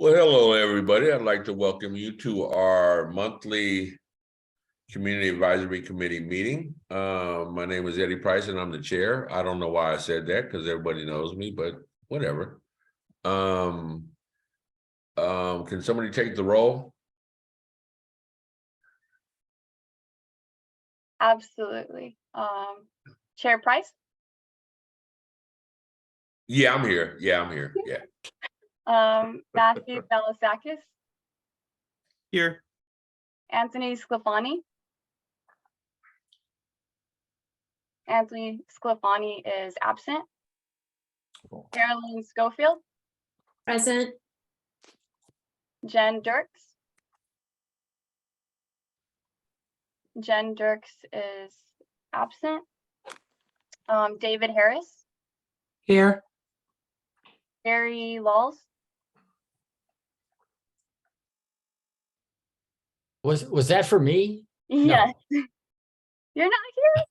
Well, hello, everybody. I'd like to welcome you to our monthly Community Advisory Committee meeting. My name is Eddie Price and I'm the chair. I don't know why I said that because everybody knows me, but whatever. Can somebody take the roll? Absolutely. Chair Price? Yeah, I'm here. Yeah. Matthew Belasakis? Here. Anthony Sclafani? Anthony Sclafani is absent. Carolyn Schofield? Present. Jen Dirks? Jen Dirks is absent. David Harris? Here. Gary Laws? Was that for me? Yes. You're not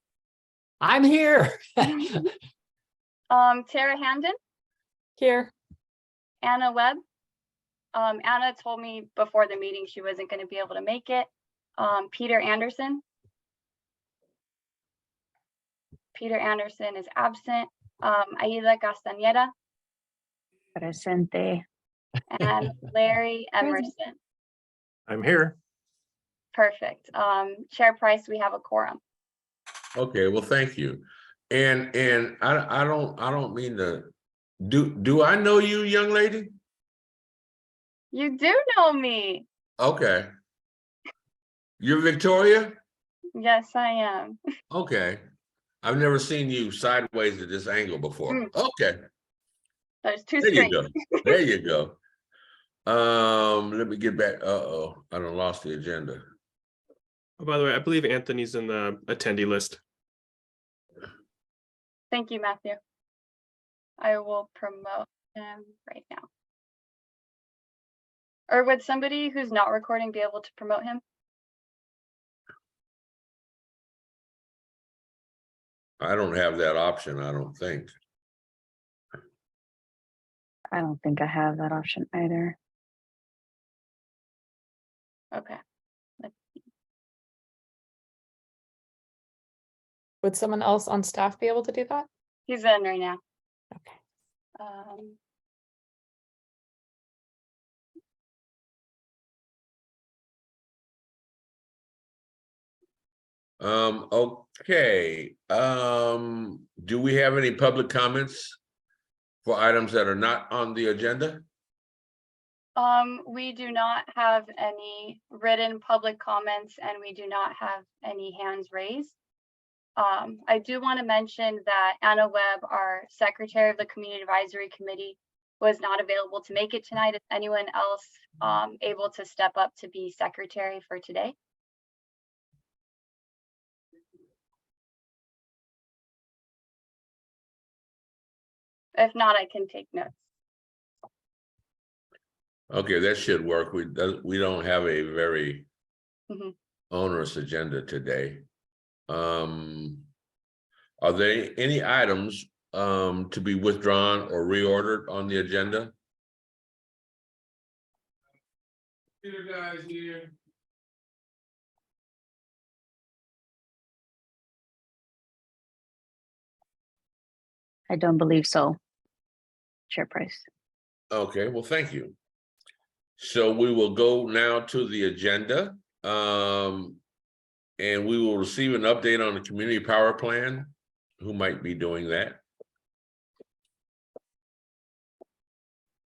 I'm here. here? Tara Hamden? Here. Anna Webb? Anna told me before the meeting she wasn't going to be able to make it. Peter Anderson? Peter Anderson is absent. Aida Castañeda? Presente. And Larry Emerson. I'm here. Perfect. Chair Price, we have a quorum. Okay, well, thank you. And I don't mean to do I know you, young lady? You do know me. Okay. You're Victoria? Yes, I am. Okay. I've never seen you sideways at this angle before. Okay. There's two There you strings. go. There you go. Let me get back. Uh-oh, I done lost the agenda. Oh, by the way, I believe Anthony's in the attendee list. Thank you, Matthew. I will promote him right now. Or would somebody who's not recording be able to promote him? I don't have that option, I don't think. I don't think I have that option either. Okay. Would someone else on staff be able to do that? He's in right now. Okay. Okay. Do we have any public comments for items that are not on the agenda? We do not have any written public comments and we do not have any hands raised. I do want to mention that Anna Webb, our secretary of the Community Advisory Committee, was not available to make it tonight. Is anyone else able to step up to be secretary for today? If not, I can take notes. Okay, that should work. We don't have a very onerous agenda today. Are there any items to be withdrawn or reordered on the agenda? Here, guys, here. I don't believe so. Chair Price. Okay, well, thank you. So we will go now to the agenda. And we will receive an update on the community power plan. Who might be doing that?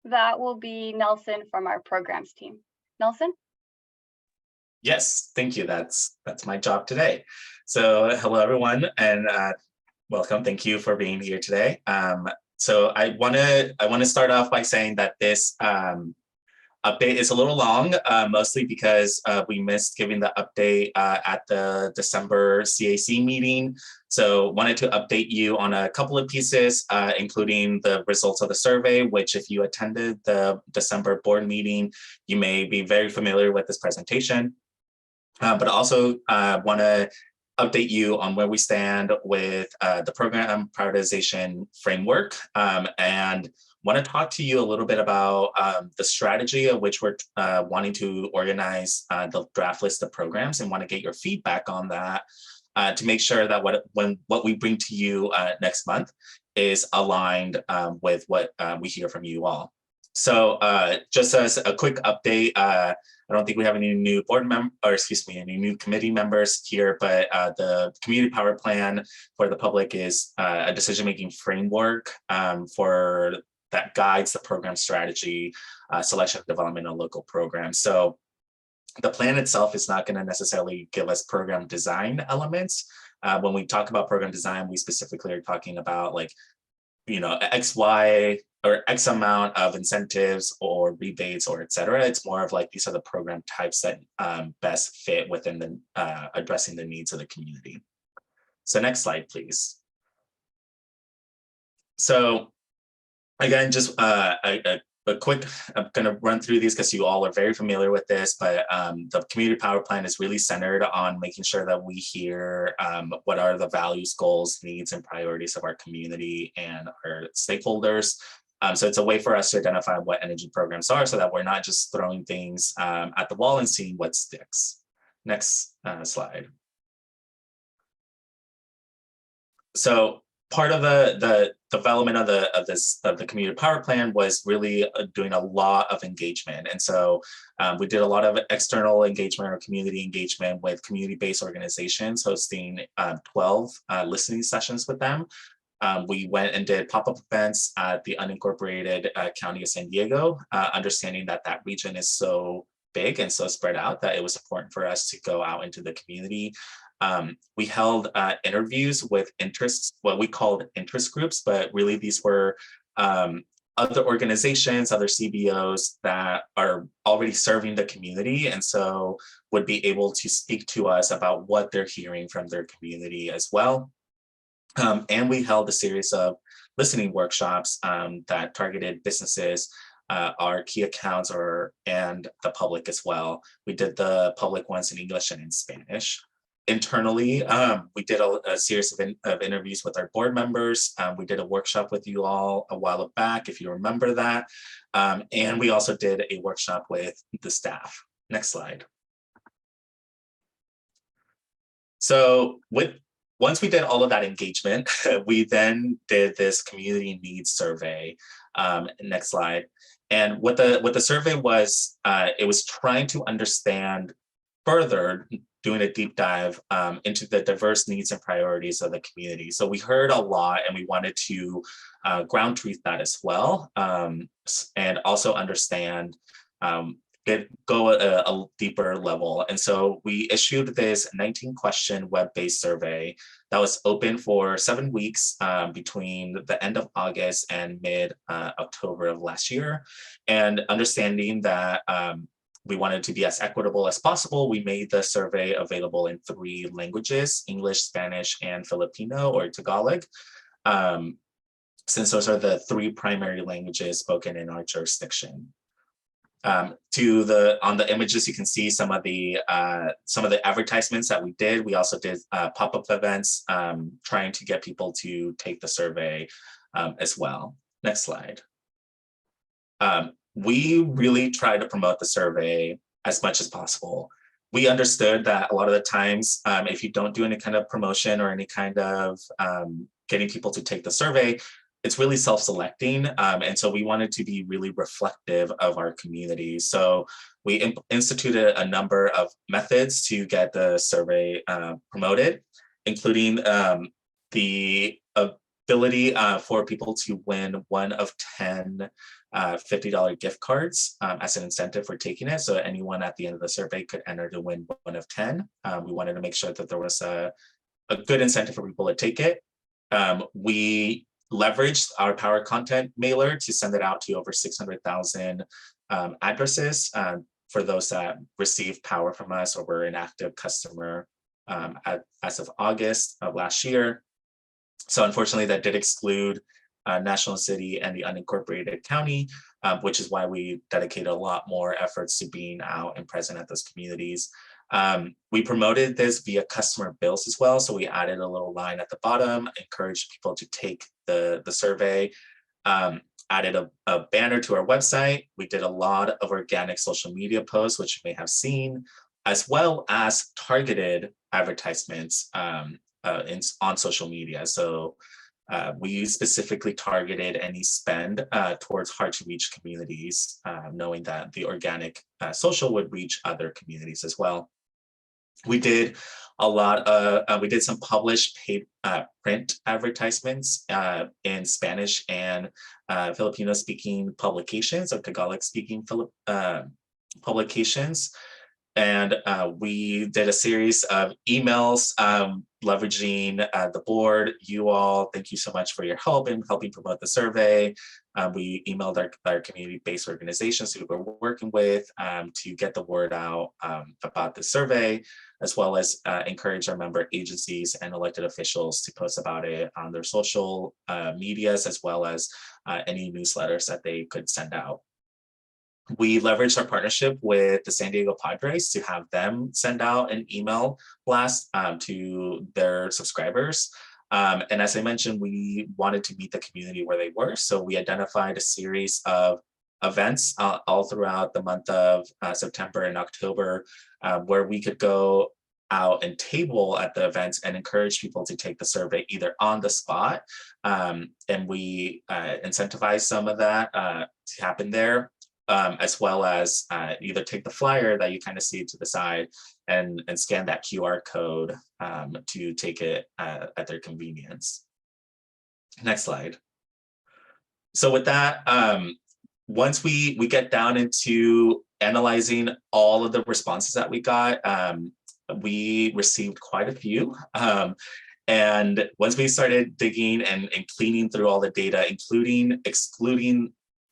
That will be Nelson from our programs team. Nelson? Yes, thank you. That's my job today. So hello, everyone, and welcome. Thank you for being here today. So I want to start off by saying that this update is a little long, mostly because we missed giving the update at the December CAC meeting. So wanted to update you on a couple of pieces, including the results of the survey, which if you attended the December board meeting, you may be very familiar with this presentation. But also want to update you on where we stand with the program prioritization framework, and want to talk to you a little bit about the strategy of which we're wanting to organize the draft list of programs, and want to get your feedback on that to make sure that what we bring to you next month is aligned with what we hear from you all. So just as a quick update, I don't think we have any new any new committee members here, but the community power plan for the public is a decision-making framework for that guides the program strategy, selection, development of local programs. So the plan itself is not going to necessarily give us program design elements. When we talk about program design, we specifically are talking about like, you know, X, Y, or X amount of incentives or rebates or et cetera. It's more of like, these are the program types that best fit within the addressing the needs of the community. So next slide, please. So again, just a quick, I'm going to run through these because you all are very familiar with this, but the community power plan is really centered on making sure that we hear what are the values, goals, needs, and priorities of our community and our stakeholders. So it's a way for us to identify what energy programs are so that we're not just throwing things at the wall and seeing what sticks. Next slide. So part of the development of the community power plan was really doing a lot of engagement. And so we did a lot of external engagement or community engagement with community-based organizations, hosting 12 listening sessions with them. We went and did pop-up events at the unincorporated county of San Diego, understanding that that region is so big and so spread out that it was important for us to go out into the community. We held interviews with what we called interest groups, but really these were other organizations, other CBOs that are already serving the community, and so would be able to speak to us about what they're hearing from their community as well. And we held a series of listening workshops that targeted businesses, our key accounts, and the public as well. We did the public ones in English and in Spanish. Internally, we did a series of interviews with our board members. We did a workshop with you all a while back, if you remember that. And we also did a workshop with the staff. Next slide. So once we did all of that engagement, we then did this community needs survey. Next slide. And what the survey was, it was trying to understand further, doing a deep dive into the diverse needs and priorities of the community. So we heard a lot and we wanted to ground truth that as well, and also understand, go a deeper level. And so we issued this 19-question web-based survey that was open for 7 weeks between the end of August and mid-October of last year. And understanding that we wanted to be as equitable as possible, we made the survey available in 3 languages: English, Spanish, and Filipino or Tagalog, since those are the 3 primary languages spoken in our jurisdiction. On the images, you can see some of the advertisements that we did. We also did pop-up events trying to get people to take the survey as well. Next slide. We really try to promote the survey as much as possible. We understood that a lot of the times, if you don't do any kind of promotion or any kind of getting people to take the survey, it's really self-selecting. And so we wanted to be really reflective of our community. So we instituted a number of methods to get the survey promoted, including the ability for people to win 1 of 10 $50 gift cards as an incentive for taking it. So anyone at the end of the survey could enter to win 1 of 10. We wanted to make sure that there was a good incentive for people to take it. We leveraged our power content mailer to send it out to over 600,000 addresses for those that received power from us or were an active customer as of August of last year. So unfortunately, that did exclude National City and the unincorporated county, which is why we dedicated a lot more efforts to being out and present at those communities. We promoted this via customer bills as well. So we added a little line at the bottom, encouraged people to take the survey, added a banner to our website. We did a lot of organic social media posts, which you may have seen, as well as targeted advertisements on social media. So we specifically targeted any spend towards hard to reach communities, knowing that the organic social would reach other communities as well. We did a lot of, we did some published paid print advertisements in Spanish and Filipino speaking publications or Tagalog speaking publications. And we did a series of emails leveraging the board. You all, thank you so much for your help in helping promote the survey. We emailed our community-based organizations who we're working with to get the word out about the survey, as well as encourage our member agencies and elected officials to post about it on their social medias, as well as any newsletters that they could send out. We leveraged our partnership with the San Diego Padres to have them send out an email blast to their subscribers. And as I mentioned, we wanted to meet the community where they were. So we identified a series of events all throughout the month of September and October, where we could go out and table at the events and encourage people to take the survey either on the spot. And we incentivized some of that to happen there. As well as either take the flyer that you kind of see to the side and scan that QR code to take it at their convenience. Next slide. So with that, once we get down into analyzing all of the responses that we got, we received quite a few. And once we started digging and cleaning through all the data, excluding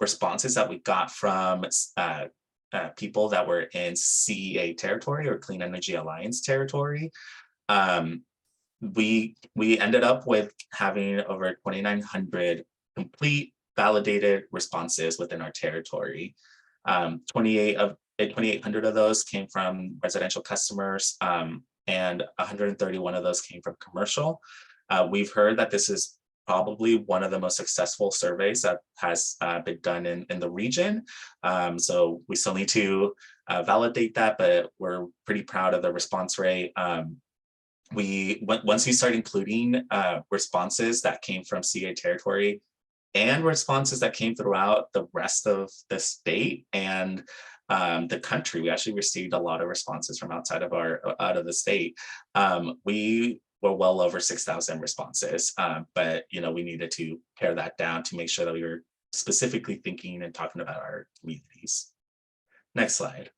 responses that we got from people that were in CEA territory or Clean Energy Alliance territory, we ended up with having over 2,900 complete validated responses within our territory. 2,800 of those came from residential customers, and 131 of those came from commercial. We've heard that this is probably one of the most successful surveys that has been done in the region. So we still need to validate that, but we're pretty proud of the response rate. Once we start including responses that came from CA territory and responses that came throughout the rest of the state and the country, we actually received a lot of responses from outside of the state. We were well over 6,000 responses, but we needed to pare that down to make sure that we were specifically thinking and talking about our communities. Next slide.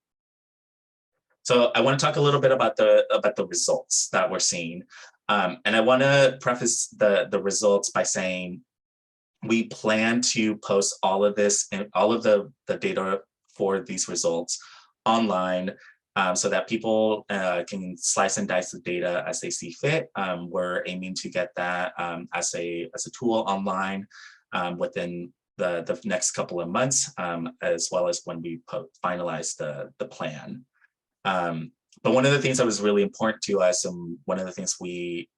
So I want to talk a little bit about the results that we're seeing, and I want to preface the results by saying we plan to post all of this and all of the data for these results online. So that people can slice and dice the data as they see fit. We're aiming to get that as a tool online within the next couple of months, as well as when we finalize the plan. But one of the things that was really important to us, and one of the things we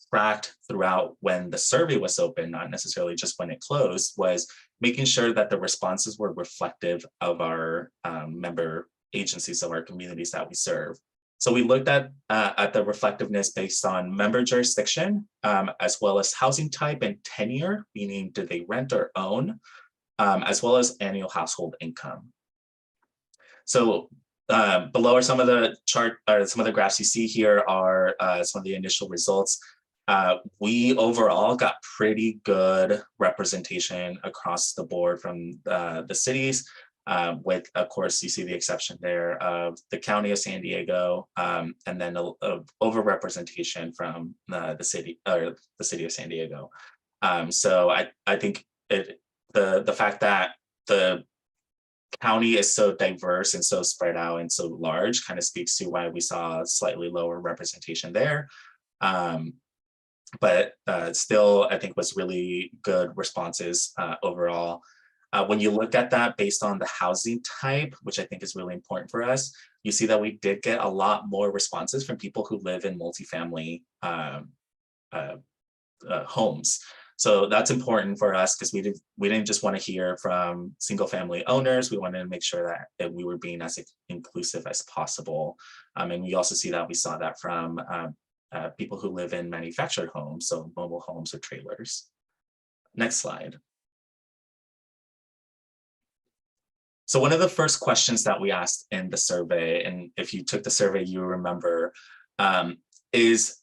tracked throughout when the survey was open, not necessarily just when it closed, was making sure that the responses were reflective of our member agencies of our communities that we serve. So we looked at the reflectiveness based on member jurisdiction, as well as housing type and tenure, meaning do they rent or own, as well as annual household income. So below are some of the some of the graphs you see here are some of the initial results. We overall got pretty good representation across the board from the cities. With, of course, you see the exception there of the County of San Diego, and then a overrepresentation from the city of San Diego. So I think the fact that the county is so diverse and so spread out and so large kind of speaks to why we saw slightly lower representation there. But still, I think was really good responses overall. When you look at that based on the housing type, which I think is really important for us, you see that we did get a lot more responses from people who live in multifamily homes. So that's important for us because we didn't just want to hear from single family owners. We wanted to make sure that we were being as inclusive as possible. And we also we saw that from people who live in manufactured homes, so mobile homes or trailers. Next slide. So one of the first questions that we asked in the survey, and if you took the survey, you remember, is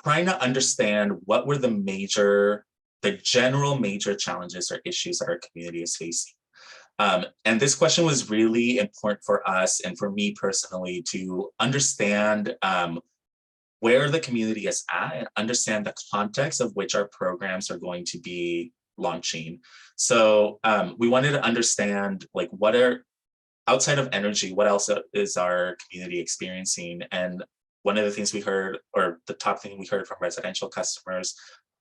trying to understand what were the general major challenges or issues that our community is facing. And this question was really important for us and for me personally to understand where the community is at and understand the context of which our programs are going to be launching. So we wanted to understand like outside of energy, what else is our community experiencing? And one of the things we heard, or the top thing we heard from residential customers,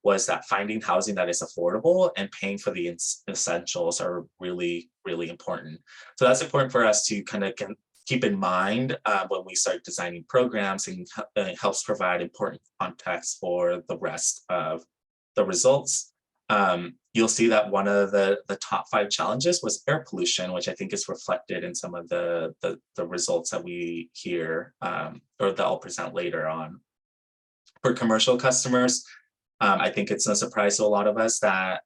was that finding housing that is affordable and paying for the essentials are really, really important. So that's important for us to kind of keep in mind when we start designing programs, and it helps provide important context for the rest of the results. You'll see that one of the top 5 challenges was air pollution, which I think is reflected in some of the results that we hear or that I'll present later on. For commercial customers, I think it's no surprise to a lot of us that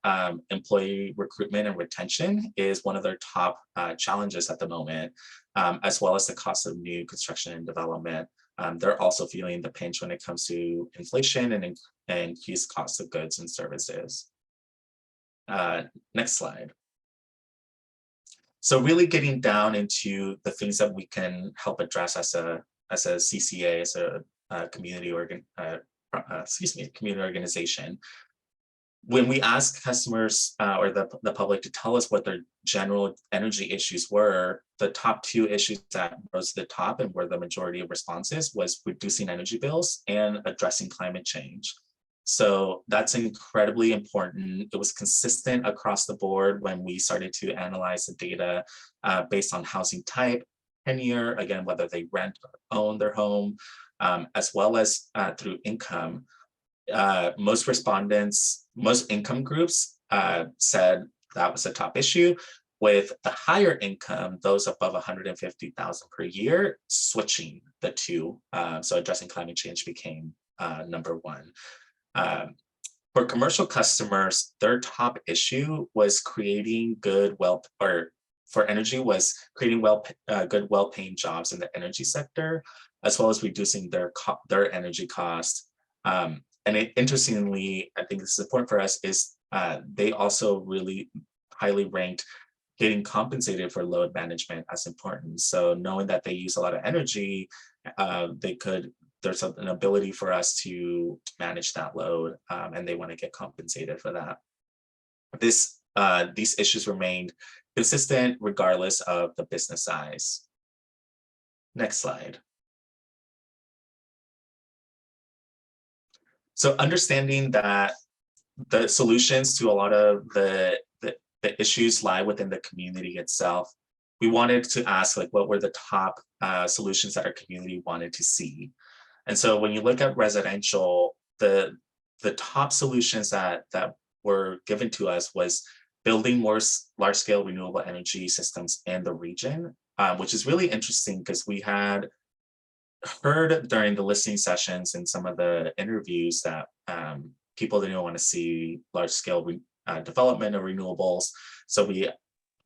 employee recruitment and retention is one of their top challenges at the moment, as well as the cost of new construction and development. They're also feeling the pinch when it comes to inflation and increased cost of goods and services. Next slide. So really getting down into the things that we can help address as a CCA, as a community organization. When we ask customers or the public to tell us what their general energy issues were, the top 2 issues that rose to the top and were the majority of responses was reducing energy bills and addressing climate change. So that's incredibly important. It was consistent across the board when we started to analyze the data based on housing type, tenure, again, whether they rent or own their home, as well as through income. Most respondents, most income groups said that was a top issue. With the higher income, those above 150,000 per year, switching the two. So addressing climate change became number 1. For commercial customers, their top issue was creating good, for energy was creating good, well-paying jobs in the energy sector, as well as reducing their energy cost. Interestingly, I think this is important for us, is they also really highly ranked getting compensated for load management as important. So knowing that they use a lot of energy, there's an ability for us to manage that load, and they want to get compensated for that. These issues remained consistent regardless of the business size. Next slide. So understanding that the solutions to a lot of the issues lie within the community itself, we wanted to ask, like, what were the top solutions that our community wanted to see? And so when you look at residential, the top solutions that were given to us was building more large-scale renewable energy systems in the region, which is really interesting because we had heard during the listening sessions and some of the interviews that people didn't want to see large-scale development of renewables. So we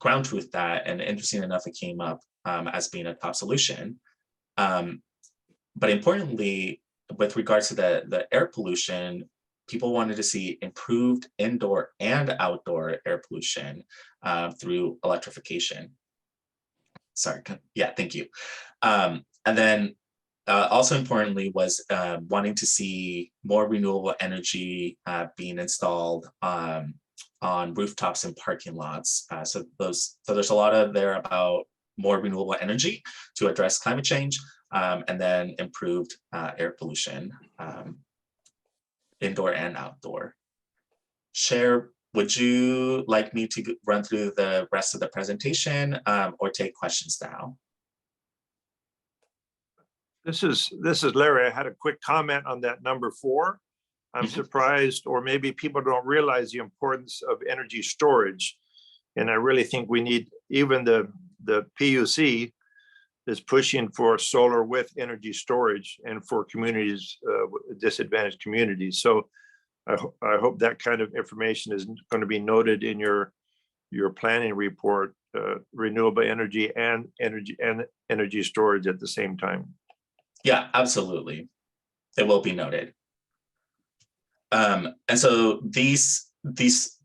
ground truth that, and interesting enough, it came up as being a top solution. But importantly, with regards to the air pollution, people wanted to see improved indoor and outdoor air pollution through electrification. Sorry, yeah, thank you. And then also importantly was wanting to see more renewable energy being installed on rooftops and parking lots. So there's a lot of there about more renewable energy to address climate change, and then improved air pollution, indoor and outdoor. Share would you like me to run through the rest of the presentation or take questions now? This is Larry. I had a quick comment on that number 4. I'm Mhm. surprised, or maybe people don't realize the importance of energy storage. And I really think we need, even the PUC is pushing for solar with energy storage and for communities, disadvantaged communities. So I hope that kind of information is going to be noted in your planning report, renewable energy and energy storage at the same time. Yeah, absolutely. It will be noted. And so these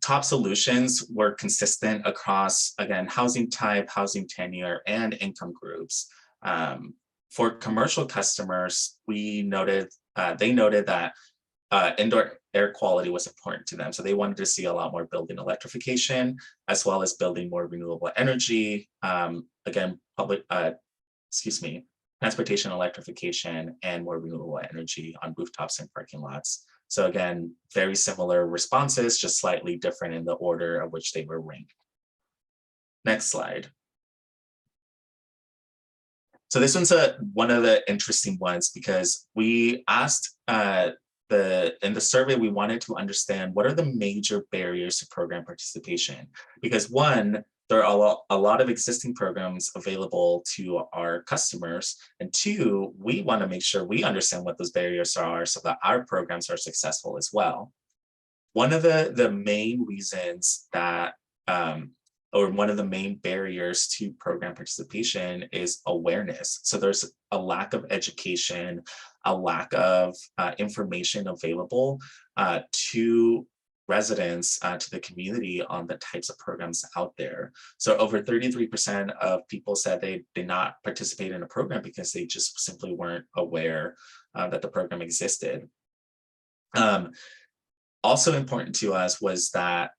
top solutions were consistent across, again, housing type, housing tenure, and income groups. For commercial customers, they noted that indoor air quality was important to them. So they wanted to see a lot more building electrification, as well as building more renewable energy. Again, transportation electrification and more renewable energy on rooftops and parking lots. So again, very similar responses, just slightly different in the order of which they were ranked. Next slide. So this one's one of the interesting ones because we asked in the survey, we wanted to understand what are the major barriers to program participation? Because one, there are a lot of existing programs available to our customers. And two, we want to make sure we understand what those barriers are so that our programs are successful as well. One of the main reasons that, or one of the main barriers to program participation is awareness. So there's a lack of education, a lack of information available to residents, to the community on the types of programs out there. So over 33% of people said they did not participate in a program because they just simply weren't aware that the program existed. Also important to us was that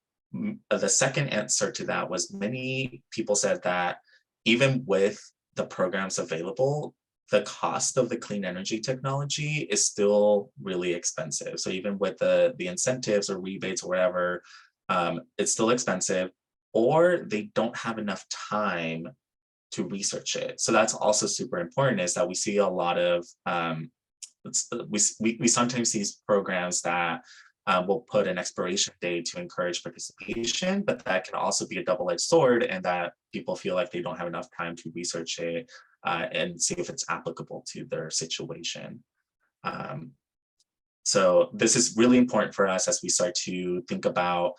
the second answer to that was many people said that even with the programs available, the cost of the clean energy technology is still really expensive. So even with the incentives or rebates or whatever, it's still expensive, or they don't have enough time to research it. So that's also super important, is that we see a lot of, we sometimes see programs that will put an expiration date to encourage participation, but that can also be a double-edged sword, and that people feel like they don't have enough time to research it and see if it's applicable to their situation. So this is really important for us as we start to think about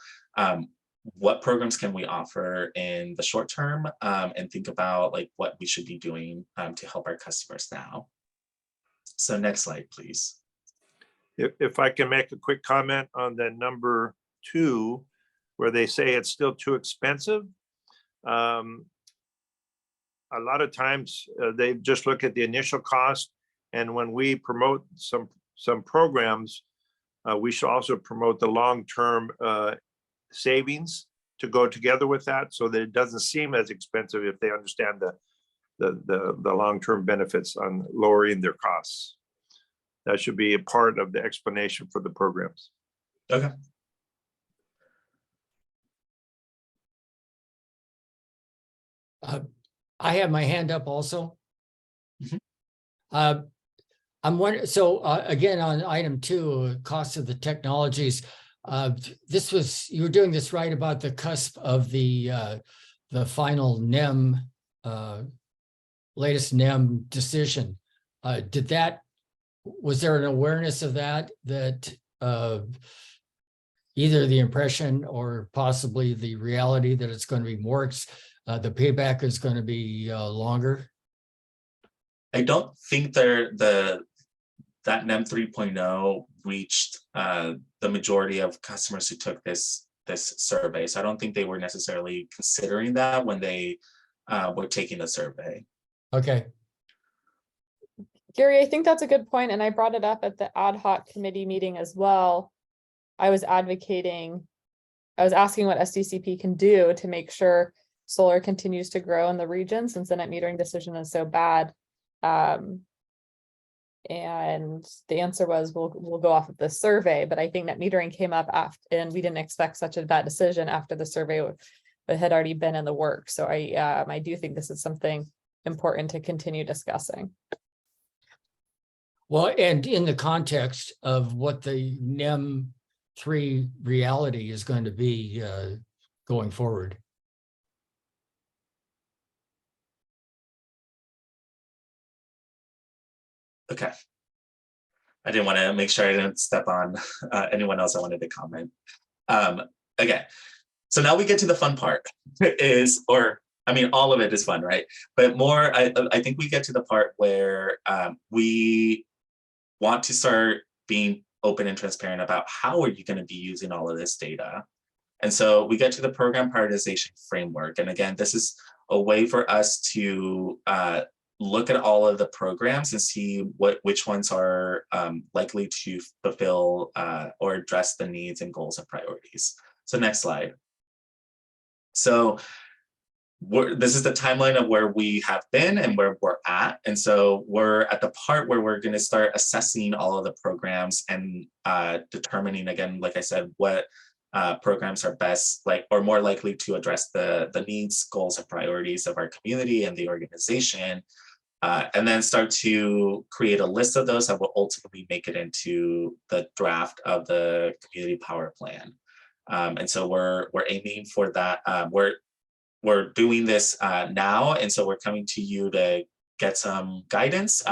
what programs can we offer in the short term, and think about like what we should be doing to help our customers now. So next slide, please. If I can make a quick comment on the number 2, where they say it's still too expensive. A lot of times they just look at the initial cost, and when we promote some programs, we should also promote the long-term savings to go together with that, so that it doesn't seem as expensive if they understand the long-term benefits on lowering their costs. That should be a part of the explanation for the programs. Okay. I have my hand up also. Mhm. I'm wondering, so again, on item 2, cost of the technologies, you were doing this right about the cusp of the final NEM, latest NEM decision. Was there an awareness of that either the impression or possibly the reality that it's going to be more, the payback is going to be longer? I don't think that NEM 3.0 reached the majority of customers who took this survey. So I don't think they were necessarily considering that when they were taking the survey. Okay. Gary, I think that's a good point, and I brought it up at the ad hoc committee meeting as well. I was asking what SDCP can do to make sure solar continues to grow in the region, since the net metering decision is so bad. And the answer was, we'll go off of the survey, but I think net metering came up after, and we didn't expect such a bad decision after the survey had already been in the work. So I do think this is something important to continue discussing. Well, and in the context of what the NEM 3 reality is going to be going forward. Okay. I didn't want to make sure I didn't step on anyone else I wanted to comment. Okay, so now we get to the fun part all of it is fun, right? But more, I think we get to the part where we want to start being open and transparent about how are you going to be using all of this data. And so we get to the program prioritization framework. And again, this is a way for us to look at all of the programs and see which ones are likely to fulfill or address the needs and goals and priorities. So next slide. So this is the timeline of where we have been and where we're at. And so we're at the part where we're going to start assessing all of the programs and determining, again, like I said, what programs are best or more likely to address the needs, goals, and priorities of our community and the organization. And then start to create a list of those that will ultimately make it into the draft of the community power plan. And so we're aiming for that. We're doing this now, and so we're coming to you to get some guidance,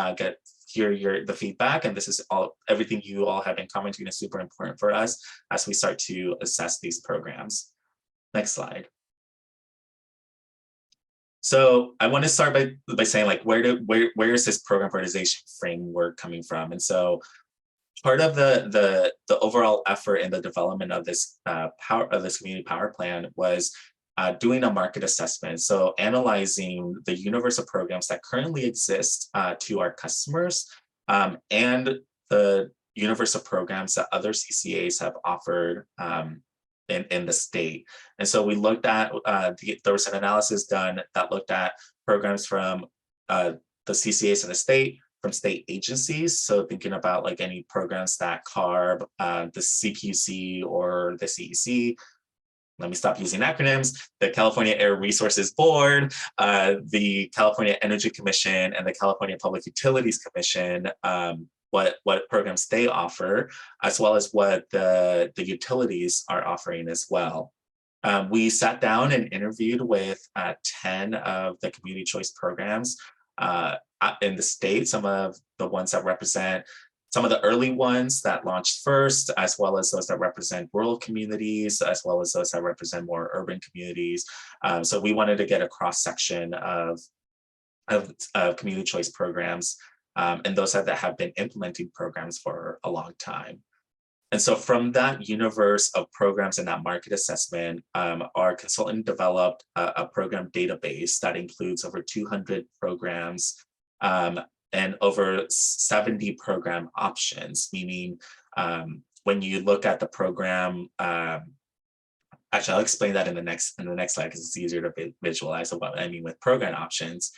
hear the feedback, and this is everything you all have been commenting is super important for us as we start to assess these programs. Next slide. So I want to start by saying, like, where is this program prioritization framework coming from? And so part of the overall effort in the development of this community power plan was doing a market assessment. So analyzing the universe of programs that currently exist to our customers and the universe of programs that other CCAs have offered in the state. And so we looked at, there was an analysis done that looked at programs from the CCAs in the state, from state agencies. So thinking about like any programs that CARB, the CPUC or the CEC, let me stop using acronyms, the California Air Resources Board, the California Energy Commission, and the California Public Utilities Commission, what programs they offer, as well as what the utilities are offering as well. We sat down and interviewed with 10 of the community choice programs in the state, some of the ones that represent some of the early ones that launched first, as well as those that represent rural communities, as well as those that represent more urban communities. So we wanted to get a cross-section of community choice programs and those that have been implementing programs for a long time. And so from that universe of programs and that market assessment, our consultant developed a program database that includes over 200 programs and over 70 program options, meaning when you look at the program, actually, I'll explain that in the next slide because it's easier to visualize what I mean with program options.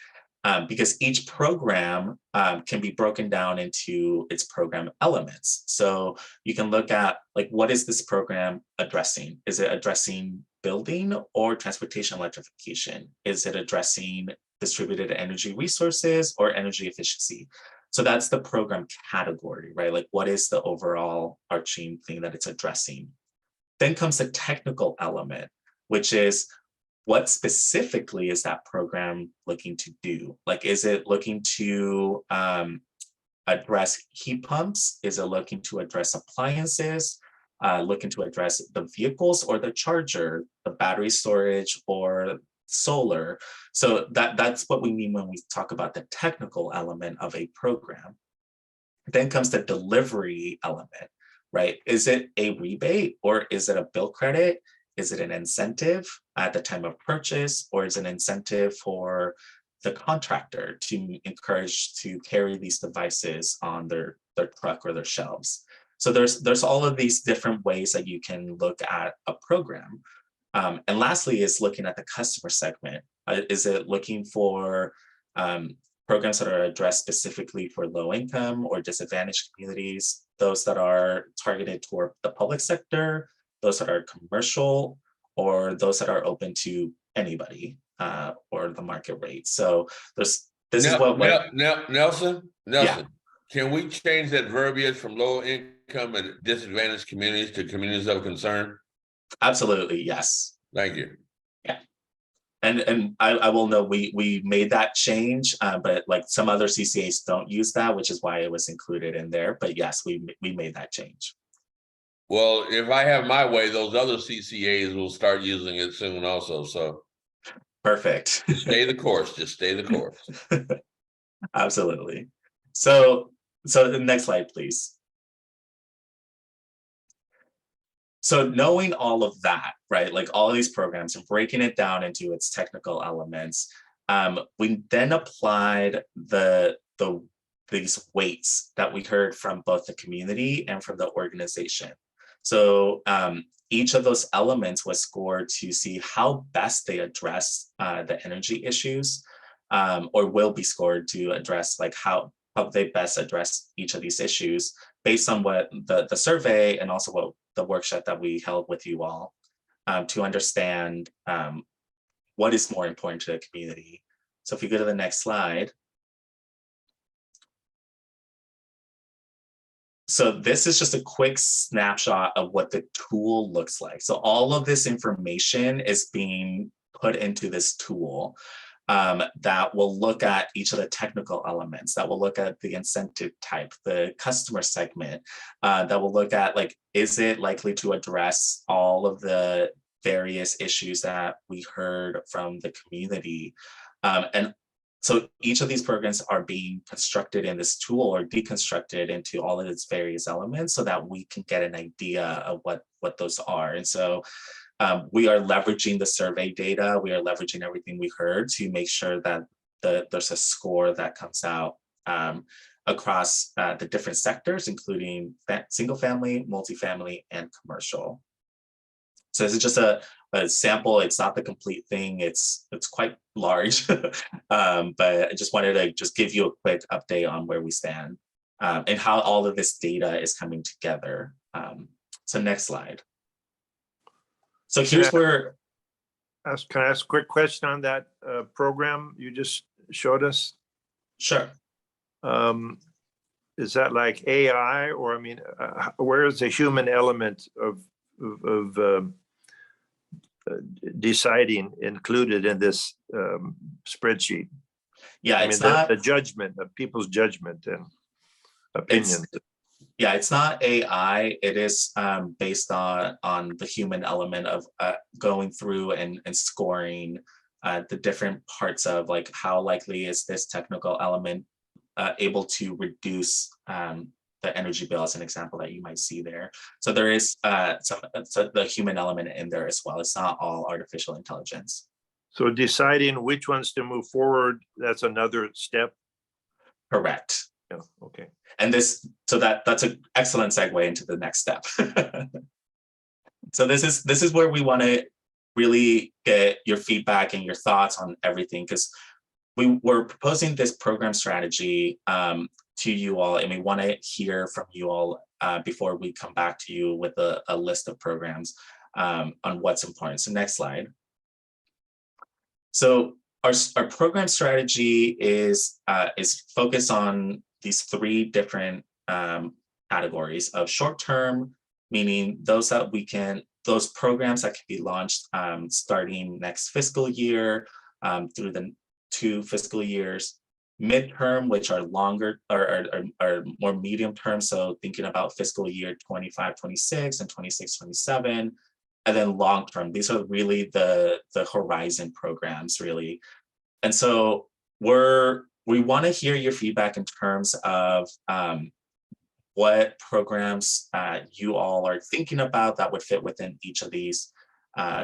Because each program can be broken down into its program elements. So you can look at, like, what is this program addressing? Is it addressing building or transportation electrification? Is it addressing distributed energy resources or energy efficiency? So that's the program category, right? Like, what is the overall arching thing that it's addressing? Then comes the technical element, which is, what specifically is that program looking to do? Like, is it looking to address heat pumps? Is it looking to address appliances? Looking to address the vehicles or the charger, the battery storage or solar? So that's what we mean when we talk about the technical element of a program. Then comes the delivery element, right? Is it a rebate or is it a bill credit? Is it an incentive at the time of purchase, or is it an incentive for the contractor to encourage to carry these devices on their truck or their shelves? So there's all of these different ways that you can look at a program. And lastly is looking at the customer segment. Is it looking for programs that are addressed specifically for low income or disadvantaged communities, those that are targeted toward the public sector, those that are commercial, or those that are open to anybody or the market rate. So this is what Nelson, Yeah. can we change that verbiage from low income and disadvantaged communities to communities of concern? Absolutely, yes. Thank you. And I will know we made that change, but like some other CCAs don't use that, which is why it was included in there. But yes, we made that change. Well, if I have my way, those other CCAs will start using it soon also, so Perfect. stay the course, just stay the course. Absolutely. So the next slide, please. So knowing all of that, right, like all of these programs and breaking it down into its technical elements, we then applied these weights that we heard from both the community and from the organization. So each of those elements was scored to see how best they address the energy issues, or will be scored to address like how they best address each of these issues based on what the survey and also what the workshop that we held with you all to understand what is more important to the community. So if you go to the next slide. So this is just a quick snapshot of what the tool looks like. So all of this information is being put into this tool that will look at each of the technical elements, that will look at the incentive type, the customer segment, that will look at like, is it likely to address all of the various issues that we heard from the community? And so each of these programs are being constructed in this tool or deconstructed into all of its various elements so that we can get an idea of what those are. And so we are leveraging the survey data, we are leveraging everything we heard to make sure that there's a score that comes out across the different sectors, including single family, multifamily, and commercial. So this is just a sample. It's not the complete thing. It's quite large, but I just wanted to just give you a quick update on where we stand and how all of this data is coming together. So next slide. So here's where. Can I ask a quick question on that program you just showed us? Sure. Is that like AI, or I mean, where is the human element of deciding included in this spreadsheet? Yeah, I it's mean, not the judgment of people's judgment and opinions. Yeah, it's not AI. It is based on the human element of going through and scoring the different parts of like how likely is this technical element able to reduce the energy bill, as an example that you might see there. So there is the human element in there as well. It's not all artificial intelligence. So deciding which ones to move forward, that's another step. Correct. Yeah, okay. And that's an excellent segue into the next step. So this is where we want to really get your feedback and your thoughts on everything, because we were proposing this program strategy to you all, and we want to hear from you all before we come back to you with a list of programs on what's important. So next slide. So our program strategy is focused on these three different categories of short-term, meaning those programs that can be launched starting next fiscal year through the 2 fiscal years, midterm, which are longer or are more medium term. So thinking about fiscal year 25, 26 and 26, 27, and then long term. These are really the horizon programs, really. And so we want to hear your feedback in terms of what programs you all are thinking about that would fit within each of these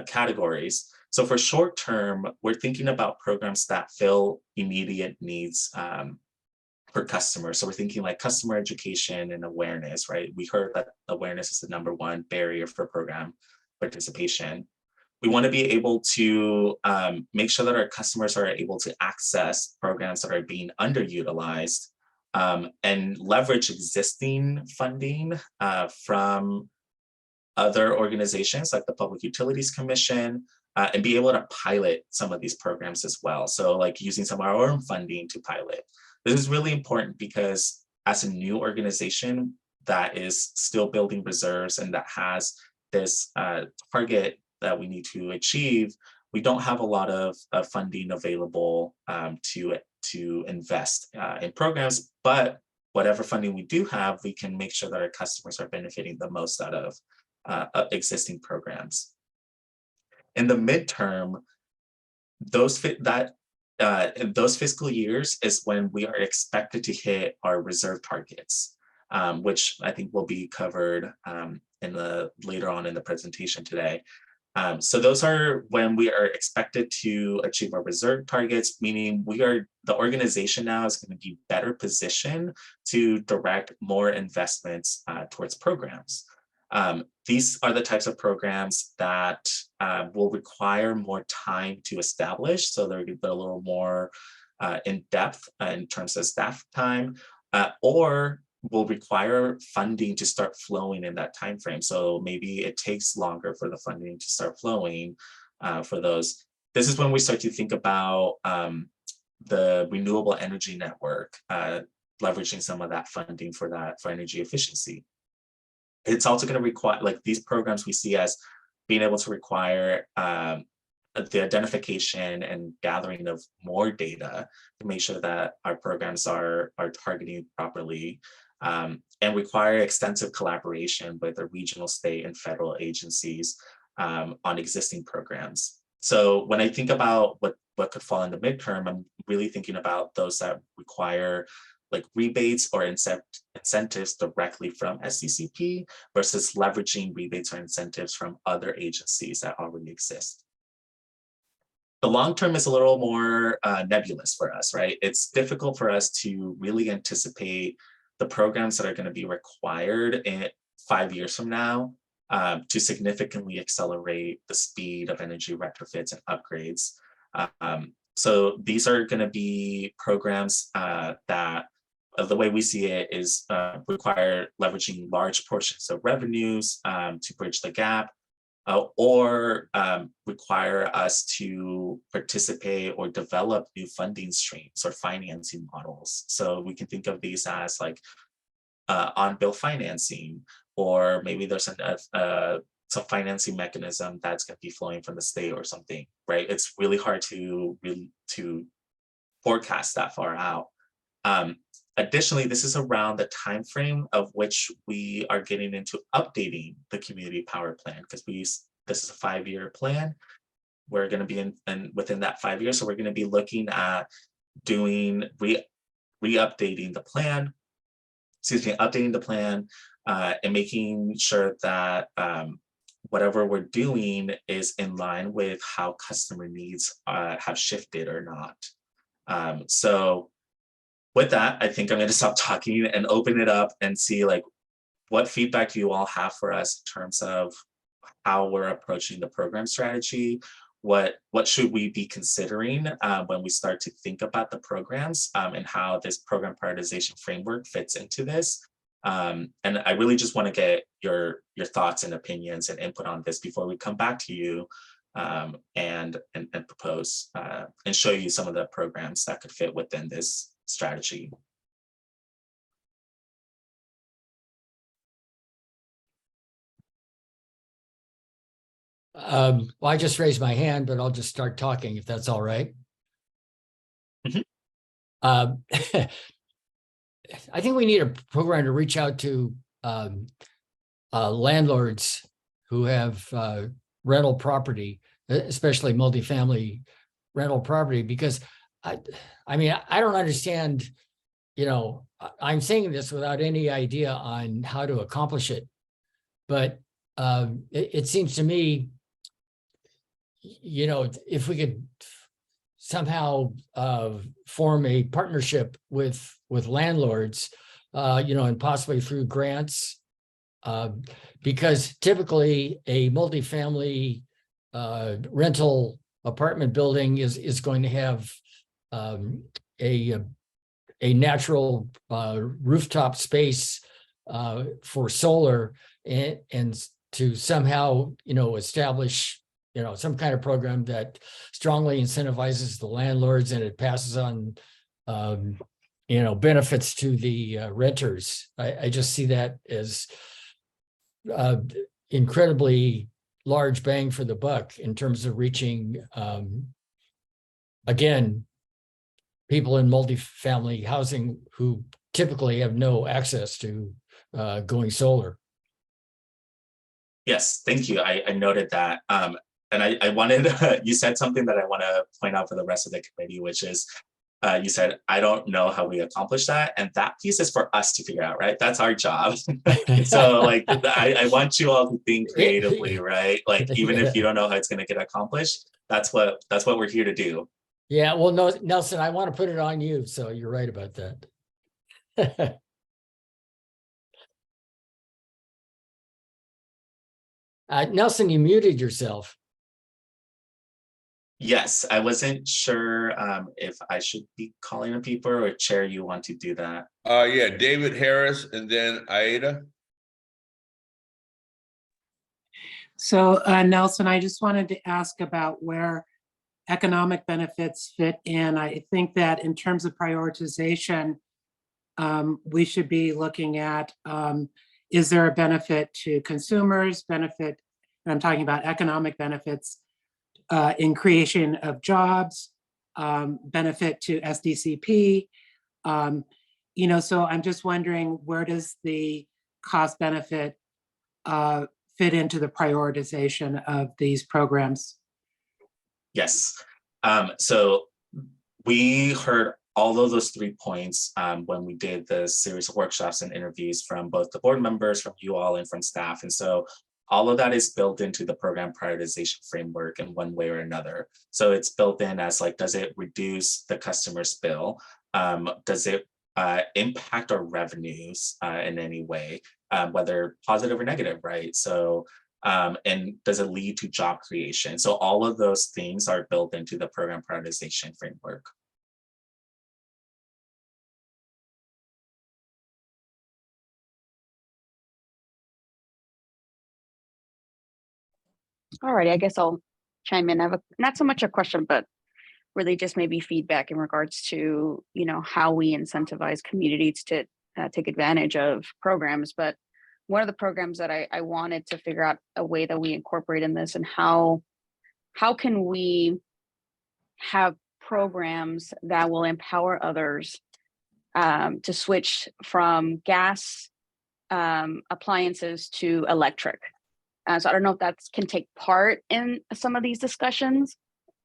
categories. So for short term, we're thinking about programs that fill immediate needs for customers. So we're thinking like customer education and awareness, right? We heard that awareness is the #1 barrier for program participation. We want to be able to make sure that our customers are able to access programs that are being underutilized, and leverage existing funding from other organizations like the Public Utilities Commission, and be able to pilot some of these programs as well. So like using some of our own funding to pilot. This is really important because as a new organization that is still building reserves and that has this target that we need to achieve, we don't have a lot of funding available to invest in programs, but whatever funding we do have, we can make sure that our customers are benefiting the most out of existing programs. In the midterm, those fiscal years is when we are expected to hit our reserve targets, which I think will be covered later on in the presentation today. So those are when we are expected to achieve our reserve targets, meaning the organization now is going to be better positioned to direct more investments towards programs. These are the types of programs that will require more time to establish. So they're a little more in depth in terms of staff time, or will require funding to start flowing in that time frame. So maybe it takes longer for the funding to start flowing for those. This is when we start to think about the renewable energy network, leveraging some of that funding for energy efficiency. It's also going to require, like these programs we see as being able to require the identification and gathering of more data to make sure that our programs are targeting properly, and require extensive collaboration with the regional, state, and federal agencies on existing programs. So when I think about what could fall in the midterm, I'm really thinking about those that require like rebates or incentives directly from SCCP versus leveraging rebates or incentives from other agencies that already exist. The long term is a little more nebulous for us, right? It's difficult for us to really anticipate the programs that are going to be required in 5 years from now to significantly accelerate the speed of energy retrofits and upgrades. So these are going to be programs that the way we see it is require leveraging large portions of revenues to bridge the gap, or require us to participate or develop new funding streams or financing models. So we can think of these as like on-bill financing, or maybe there's some financing mechanism that's going to be flowing from the state or something, right? It's really hard to forecast that far out. Additionally, this is around the time frame of which we are getting into updating the community power plan, because this is a 5-year plan. We're going to be within that 5 years, so we're going to be looking at doing updating the plan, and making sure that whatever we're doing is in line with how customer needs have shifted or not. So with that, I think I'm going to stop talking and open it up and see like what feedback do you all have for us in terms of how we're approaching the program strategy. What should we be considering when we start to think about the programs and how this program prioritization framework fits into this. And I really just want to get your thoughts and opinions and input on this before we come back to you and propose and show you some of the programs that could fit within this strategy. Well, I just raised my hand, but I'll just start talking if that's all right. I think we need a program to reach out to landlords who have rental property, especially multifamily rental property, because I mean, I don't understand, I'm saying this without any idea on how to accomplish it, but it seems to me, if we could somehow form a partnership with landlords, and possibly through grants, because typically a multifamily rental apartment building is going to have a natural rooftop space for solar and to somehow, establish, some kind of program that strongly incentivizes the landlords and it passes on, benefits to the renters. I just see that as incredibly large bang for the buck in terms of reaching, again, people in multifamily housing who typically have no access to going solar. Yes, thank you. I noted that. And I wanted, you said something that I want to point out for the rest of the committee, which is, you said, I don't know how we accomplish that. And that piece is for us to figure out, right? That's our job. So like, I want you all to think creatively, right? Like, even if you don't know how it's going to get accomplished, that's what we're here to do. Yeah, well, no, Nelson, I want to put it on you. So you're right about that. Nelson, you muted yourself. Yes, I wasn't sure if I should be calling on people or Chair, you want to do that? Yeah, David Harris and then Aida. So Nelson, I just wanted to ask about where economic benefits fit in. I think that in terms of prioritization, we should be looking at, is there a benefit to consumers, benefit, and I'm talking about economic benefits in creation of jobs, benefit to SDCP. So I'm just wondering, where does the cost benefit fit into the prioritization of these programs? Yes. So we heard all of those 3 points when we did the series of workshops and interviews from both the board members, from you all, and from staff. And so all of that is built into the program prioritization framework in one way or another. So it's built in as like, does it reduce the customer's bill? Does it impact our revenues in any way, whether positive or negative, right? So, and does it lead to job creation? So all of those things are built into the program prioritization framework. All righty, I guess I'll chime in. I have not so much a question, but really just maybe feedback in regards to, how we incentivize communities to take advantage of programs. But one of the programs that I wanted to figure out a way that we incorporate in this, and how can we have programs that will empower others to switch from gas appliances to electric. So I don't know if that can take part in some of these discussions.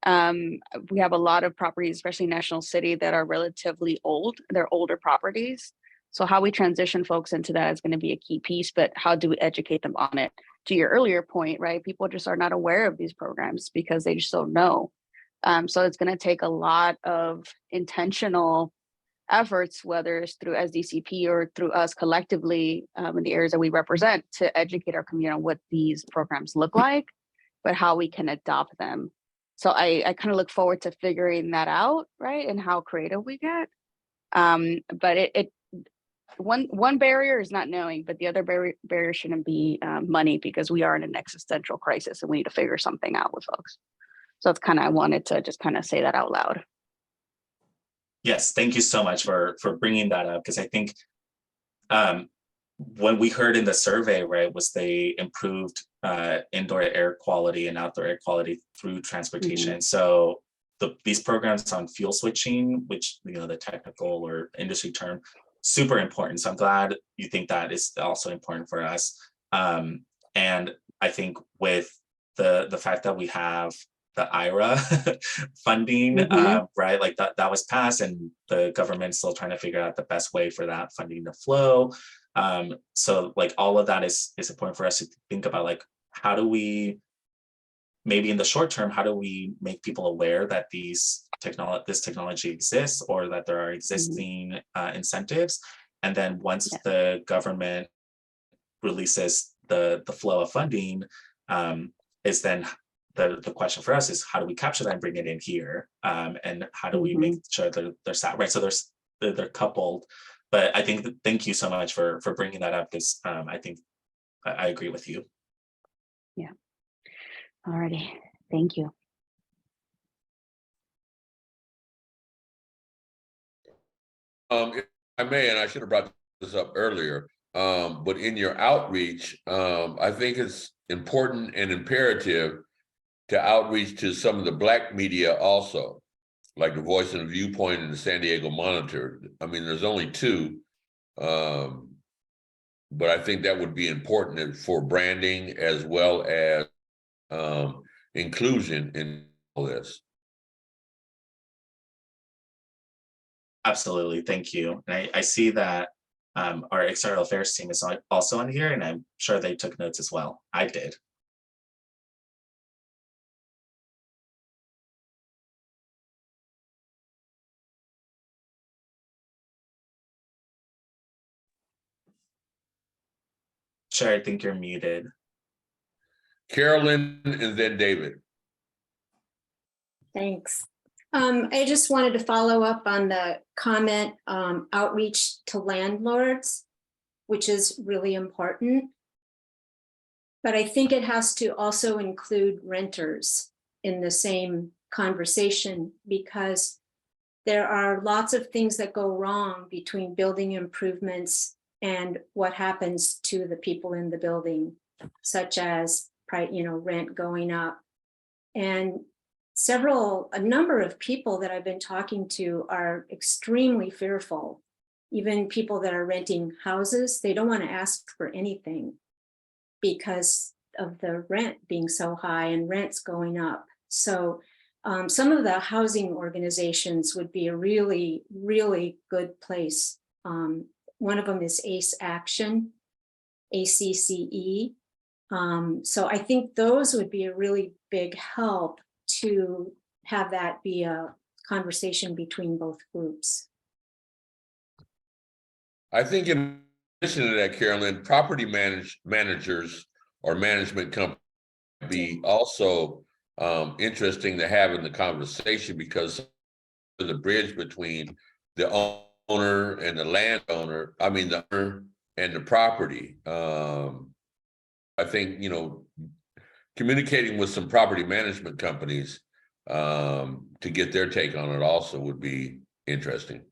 We have a lot of properties, especially National City, that are relatively old. They're older properties. So how we transition folks into that is going to be a key piece, but how do we educate them on it? To your earlier point, right? People just are not aware of these programs because they just don't know. So it's going to take a lot of intentional efforts, whether it's through SDCP or through us collectively in the areas that we represent, to educate our community on what these programs look like, but how we can adopt them. So I kind of look forward to figuring that out, right? And how creative we get. But one barrier is not knowing, but the other barrier shouldn't be money, because we are in an existential crisis and we need to figure something out with folks. So that's kind of, I wanted to just kind of say that out loud. Yes, thank you so much for bringing that up, because I think when we heard in the survey, right, was they improved indoor air quality and outdoor air quality through transportation. So these programs on fuel switching, which, the technical or industry term, super important. So I'm glad you think that is also important for us. And I think with the fact that we have the IRA funding, right? Like that was passed, and the government's still trying to figure out the best way for that funding to flow. So like all of that is important for us to think about, like, how do we, maybe in the short term, how do we make people aware that this technology exists, or that there are existing incentives? And then once the government releases the flow of funding, is then the question for us is how do we capture that and bring it in here? And how do we make sure that they're sat right? So they're coupled. But I think thank you so much for bringing that up, because I think I agree with you. Yeah. Alrighty, thank you. If I may, and I should have brought this up earlier, but in your outreach, I think it's important and imperative to outreach to some of the Black media also, like the Voice and Viewpoint and the San Diego Monitor. I mean, there's only two, but I think that would be important for branding as well as inclusion in all this. Absolutely, thank you. And I see that our external affairs team is also on here, and I'm sure they took notes as well. I did. Sure, I think you're muted. Carolyn and then David. Thanks. I just wanted to follow up on the comment, outreach to landlords, which is really important. But I think it has to also include renters in the same conversation, because there are lots of things that go wrong between building improvements and what happens to the people in the building, such as, rent going up. And a number of people that I've been talking to are extremely fearful. Even people that are renting houses, they don't want to ask for anything because of the rent being so high and rents going up. So some of the housing organizations would be a really, really good place. One of them is ACE Action, ACCE. So I think those would be a really big help to have that be a conversation between both groups. I think in addition to that, Carolyn, property managers or management companies be also interesting to have in the conversation, because of the bridge between the owner and the landowner, the owner and the property. I think, communicating with some property management companies to get their take on it also would be interesting.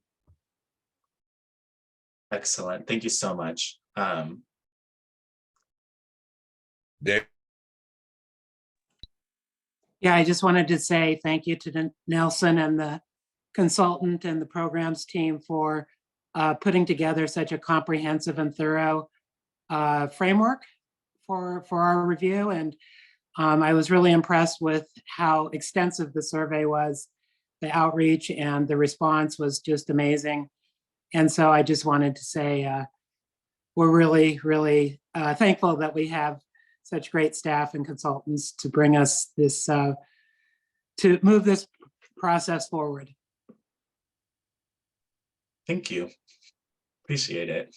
Excellent. Thank you so much. Dave? Yeah, I just wanted to say thank you to Nelson and the consultant and the programs team for putting together such a comprehensive and thorough framework for our review. And I was really impressed with how extensive the survey was. The outreach and the response was just amazing. And so I just wanted to say we're really, really thankful that we have such great staff and consultants to bring us this, to move this process forward. Thank you. Appreciate it.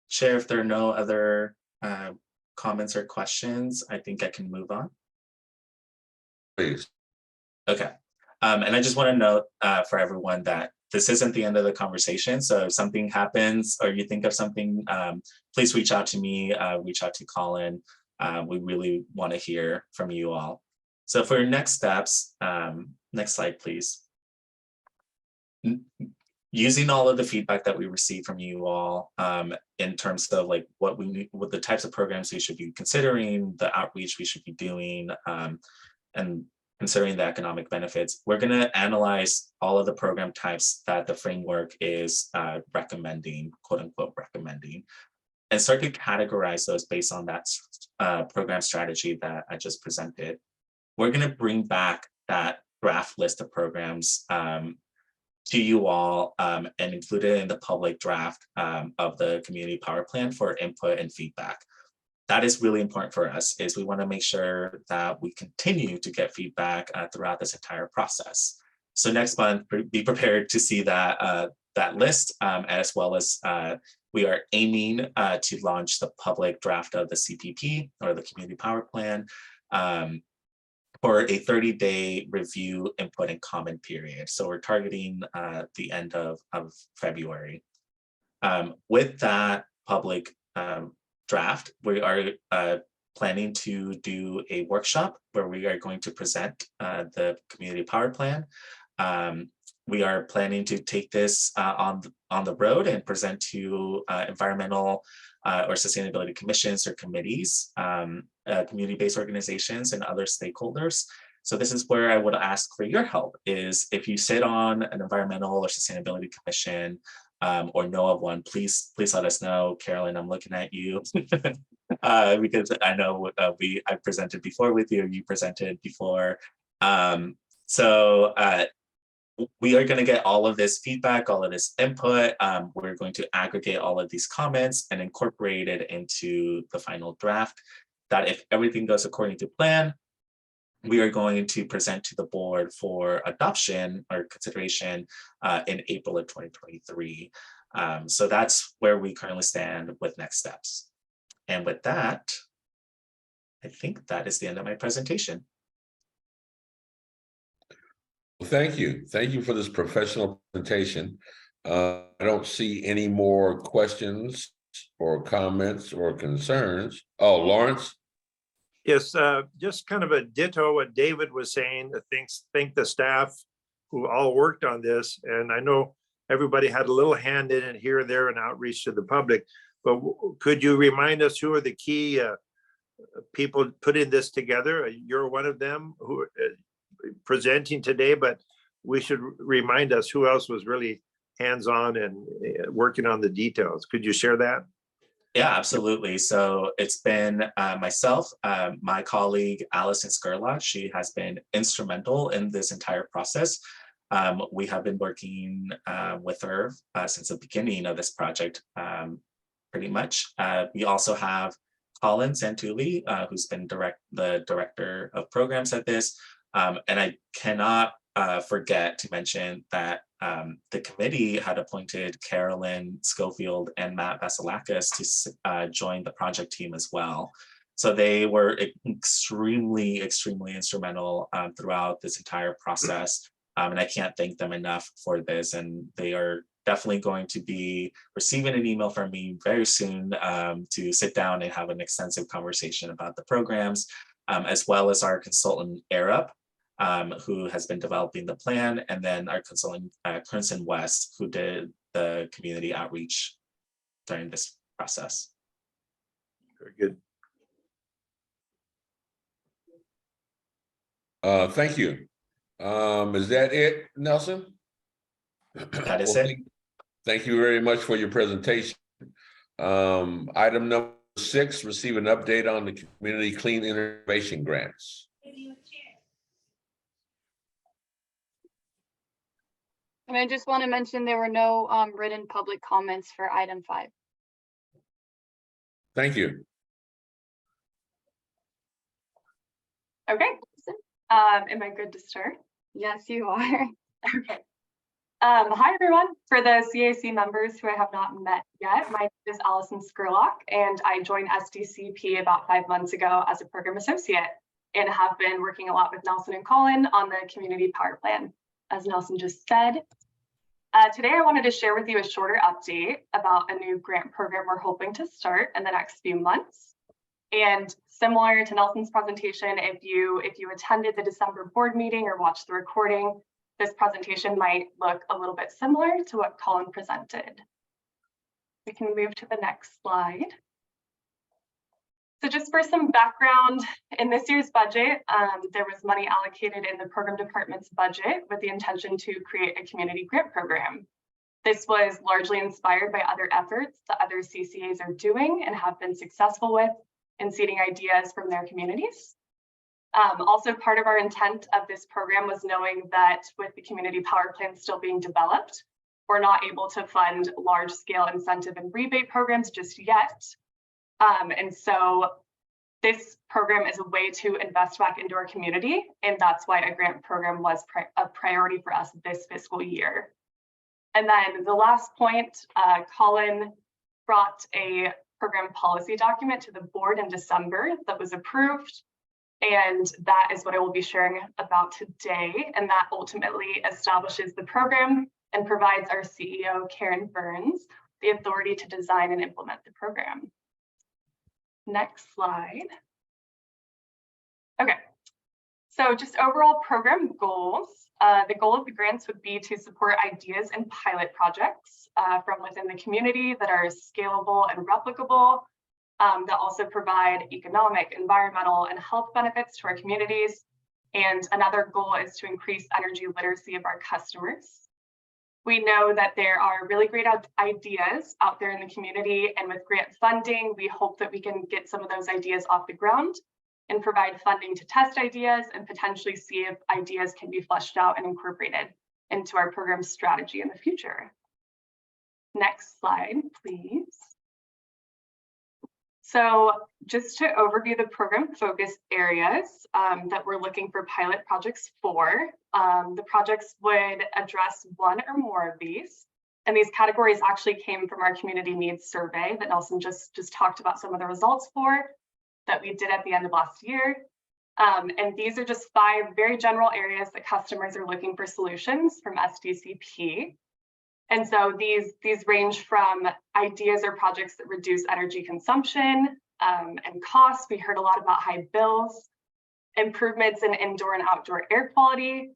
Chair, if there are no other comments or questions, I think I can move on. Please. Okay. And I just want to note for everyone that this isn't the end of the conversation. So if something happens or you think of something, please reach out to me, reach out to Colin. We really want to hear from you all. So for next steps, next slide, please. Using all of the feedback that we received from you all in terms of like what the types of programs we should be considering, the outreach we should be doing, and considering the economic benefits, we're going to analyze all of the program types that the framework is recommending, quote unquote, recommending, and start to categorize those based on that program strategy that I just presented. We're going to bring back that draft list of programs to you all and include it in the public draft of the community power plan for input and feedback. That is really important for us, is we want to make sure that we continue to get feedback throughout this entire process. So next month, be prepared to see that that list, as well as we are aiming to launch the public draft of the CPP, or the Community Power Plan, for a 30-day review, input, and comment period. So we're targeting the end of February. With that public draft, we are planning to do a workshop where we are going to present the Community Power Plan. We are planning to take this on the road and present to environmental or sustainability commissions or committees, community-based organizations, and other stakeholders. So this is where I would ask for your help, is if you sit on an environmental or sustainability commission, or know of one, please let us know. Carolyn, I'm looking at you because I know I presented before with you, you presented before. So we are going to get all of this feedback, all of this input. We're going to aggregate all of these comments and incorporate it into the final draft, that if everything goes according to plan, we are going to present to the board for adoption or consideration in April of 2023. So that's where we currently stand with next steps. And with that, I think that is the end of my presentation. Well, thank you. Thank you for this professional presentation. I don't see any more questions or comments or concerns. Oh, Lawrence? Yes, just kind of a ditto what David was saying. Thank the staff who all worked on this. And I know everybody had a little hand in it here and there and outreach to the public. But could you remind us who are the key people putting this together? You're one of them who are presenting today, but we should remind us who else was really hands-on and working on the details. Could you share that? Yeah, absolutely. So it's been myself, my colleague, Allison Scurlock. She has been instrumental in this entire process. We have been working with her since the beginning of this project, pretty much. We also have Colin Santulli, who's been the director of programs at this. And I cannot forget to mention that the committee had appointed Carolyn Schofield and Matt Vasilakis to join the project team as well. So they were extremely instrumental throughout this entire process. And I can't thank them enough for this. And they are definitely going to be receiving an email from me very soon to sit down and have an extensive conversation about the programs, as well as our consultant, Arup, who has been developing the plan, and then our consultant, Crimson West, who did the community outreach during this process. Very good. Thank you. Is that it, Nelson? That is it. Thank you very much for your presentation. Item number 6, receive an update on the Community Clean Innovation Grants. And I just want to mention there were no written public comments for item 5. Thank you. Okay. Am I good to start? Yes, you are. Okay. Hi, everyone. For the CAC members who I have not met yet, my name is Allison Scurlock, and I joined SDCP about 5 months ago as a program associate and have been working a lot with Nelson and Colin on the Community Power Plan, as Nelson just said. Today, I wanted to share with you a shorter update about a new grant program we're hoping to start in the next few months. And similar to Nelson's presentation, if you attended the December board meeting or watched the recording, this presentation might look a little bit similar to what Colin presented. We can move to the next slide. So just for some background, in this year's budget, there was money allocated in the program department's budget with the intention to create a community grant program. This was largely inspired by other efforts that other CCAs are doing and have been successful with in seeding ideas from their communities. Also, part of our intent of this program was knowing that with the Community Power Plan still being developed, we're not able to fund large-scale incentive and rebate programs just yet. And so this program is a way to invest back into our community, and that's why a grant program was a priority for us this fiscal year. And then the last point, Colin brought a program policy document to the board in December that was approved. And that is what I will be sharing about today. And that ultimately establishes the program and provides our CEO, Karen Burns, the authority to design and implement the program. Next slide. Okay, so just overall program goals. The goal of the grants would be to support ideas and pilot projects from within the community that are scalable and replicable, that also provide economic, environmental, and health benefits to our communities. And another goal is to increase energy literacy of our customers. We know that there are really great ideas out there in the community, and with grant funding, we hope that we can get some of those ideas off the ground and provide funding to test ideas and potentially see if ideas can be fleshed out and incorporated into our program strategy in the future. Next slide, please. So just to overview the program focus areas that we're looking for pilot projects for, the projects would address one or more of these. And these categories actually came from our community needs survey that Nelson just talked about some of the results for that we did at the end of last year. And these are just 5 very general areas that customers are looking for solutions from SDCP. And so these range from ideas or projects that reduce energy consumption and costs. We heard a lot about high bills, improvements in indoor and outdoor air quality,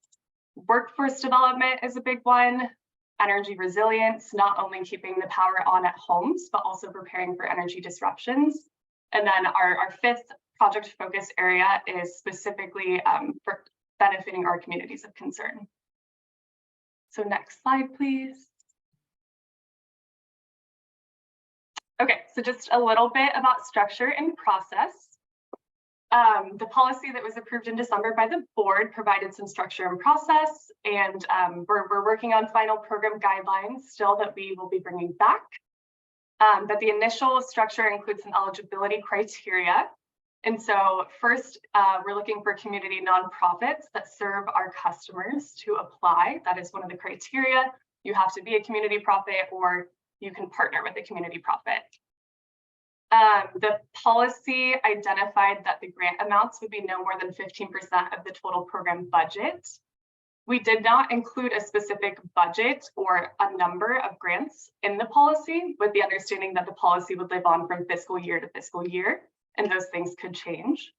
workforce development is a big one, energy resilience, not only keeping the power on at homes, but also preparing for energy disruptions. And then our 5th project focus area is specifically for benefiting our communities of concern. So next slide, please. Okay, so just a little bit about structure and process. The policy that was approved in December by the board provided some structure and process, and we're working on final program guidelines still that we will be bringing back. But the initial structure includes some eligibility criteria. And so first, we're looking for community nonprofits that serve our customers to apply. That is one of the criteria. You have to be a community profit, or you can partner with a community profit. The policy identified that the grant amounts would be no more than 15% of the total program budget. We did not include a specific budget or a number of grants in the policy, with the understanding that the policy would live on from fiscal year to fiscal year, and those things could change.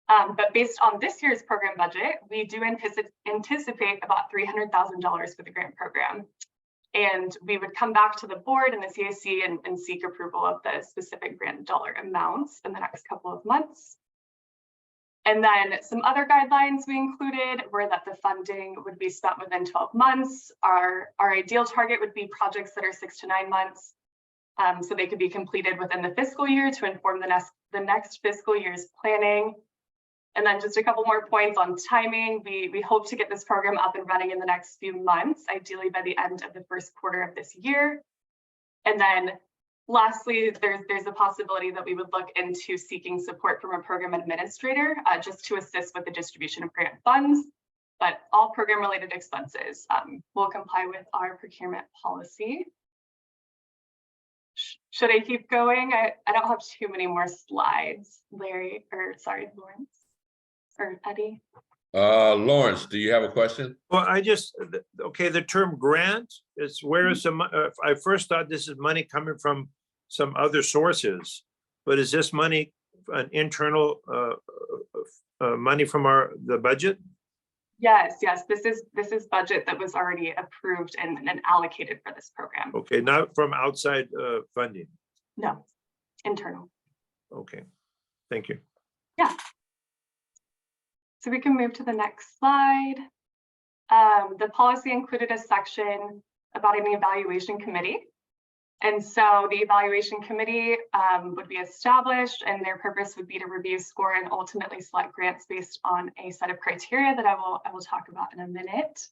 But based on this year's program budget, we do anticipate about $300,000 for the grant program. And we would come back to the board and the CAC and seek approval of the specific grant dollar amounts in the next couple of months. And then some other guidelines we included were that the funding would be spent within 12 months. Our ideal target would be projects that are 6 to 9 months, so they could be completed within the fiscal year to inform the next fiscal year's planning. And then just a couple more points on timing. We hope to get this program up and running in the next few months, ideally by the end of the first quarter of this year. And then lastly, there's a possibility that we would look into seeking support from a program administrator just to assist with the distribution of grant funds. But all program related expenses will comply with our procurement policy. Should I keep going? I don't have too many more slides, Larry, or sorry, Lawrence. Or Eddie? Lawrence, do you have a question? Well, okay, the term grant is where is some, I first thought this is money coming from some other sources, but is this money an internal money from the budget? Yes, this is budget that was already approved and allocated for this program. Okay, not from outside funding. No, internal. Okay, thank you. Yeah. So we can move to the next slide. The policy included a section about an evaluation committee. And so the evaluation committee would be established, and their purpose would be to review, score, and ultimately select grants based on a set of criteria that I will talk about in a minute.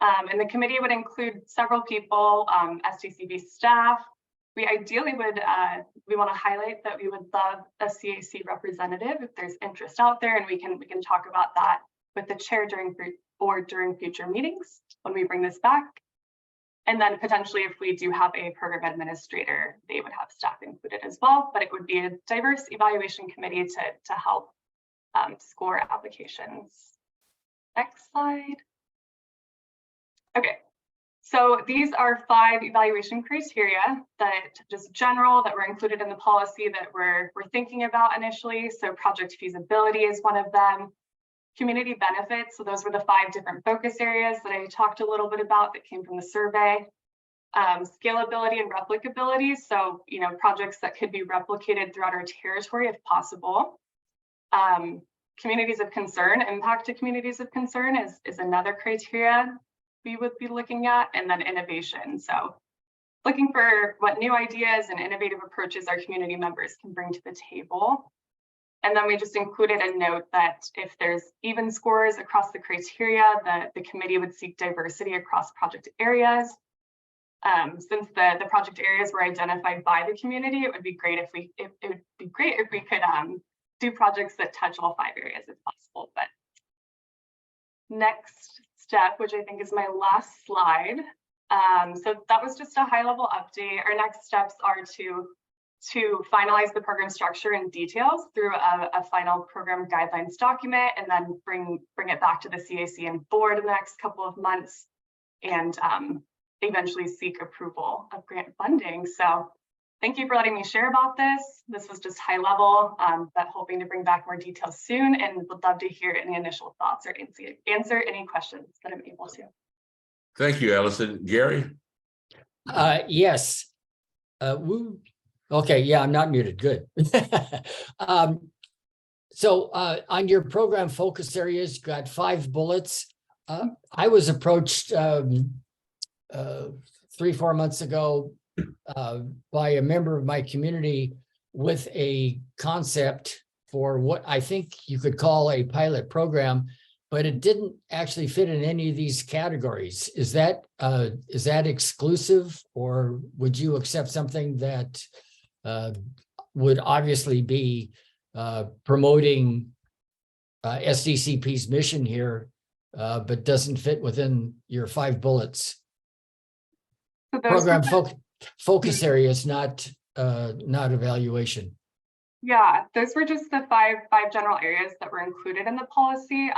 And the committee would include several people, SDCP staff. We ideally would, we want to highlight that we would love a CAC representative if there's interest out there, and we can talk about that with the chair during future meetings when we bring this back. And then potentially if we do have a program administrator, they would have staff included as well, but it would be a diverse evaluation committee to help score applications. Next slide. Okay, so these are 5 evaluation criteria that just general that were included in the policy that we're thinking about initially. So project feasibility is one of them. Community benefits, so those were the 5 different focus areas that I talked a little bit about that came from the survey. Scalability and replicability, so projects that could be replicated throughout our territory if possible. Communities of concern, impact to communities of concern is another criteria we would be looking at, and then innovation. So looking for what new ideas and innovative approaches our community members can bring to the table. And then we just included a note that if there's even scores across the criteria, the committee would seek diversity across project areas. Since the project areas were identified by the community, it would be great if we could do projects that touch all 5 areas if possible. But next step, which I think is my last slide. So that was just a high-level update. Our next steps are to finalize the program structure and details through a final program guidelines document, and then bring it back to the CAC and board in the next couple of months, and eventually seek approval of grant funding. So thank you for letting me share about this. This was just high level, but hoping to bring back more details soon, and would love to hear any initial thoughts or answer any questions that I'm able to. Thank you, Allison. Gary? Yes. Okay, yeah, I'm not muted. Good. So on your program focus areas, you got 5 bullets. I was approached 3-4 months ago by a member of my community with a concept for what I think you could call a pilot program, but it didn't actually fit in any of these categories. Is that exclusive, or would you accept something that would obviously be promoting SDCP's mission here, but doesn't fit within your 5 bullets? So Program focus areas, not evaluation. Yeah, those were just the five general areas that were included in the policy.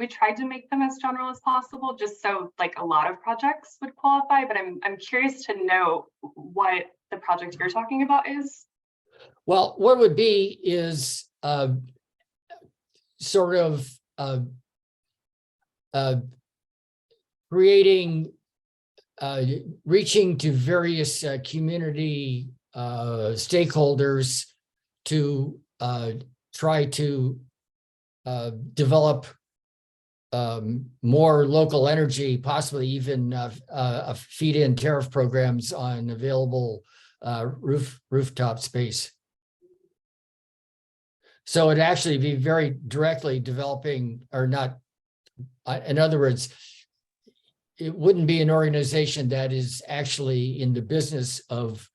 We tried to make them as general as possible, just so like a lot of projects would qualify. But I'm curious to know what the project you're talking about is. Well, what would be is sort of creating, reaching to various community stakeholders to try to develop more local energy, possibly even feed-in tariff programs on available rooftop space. So it'd actually be very directly developing, or not, in other words, it wouldn't be an organization that is actually in the business of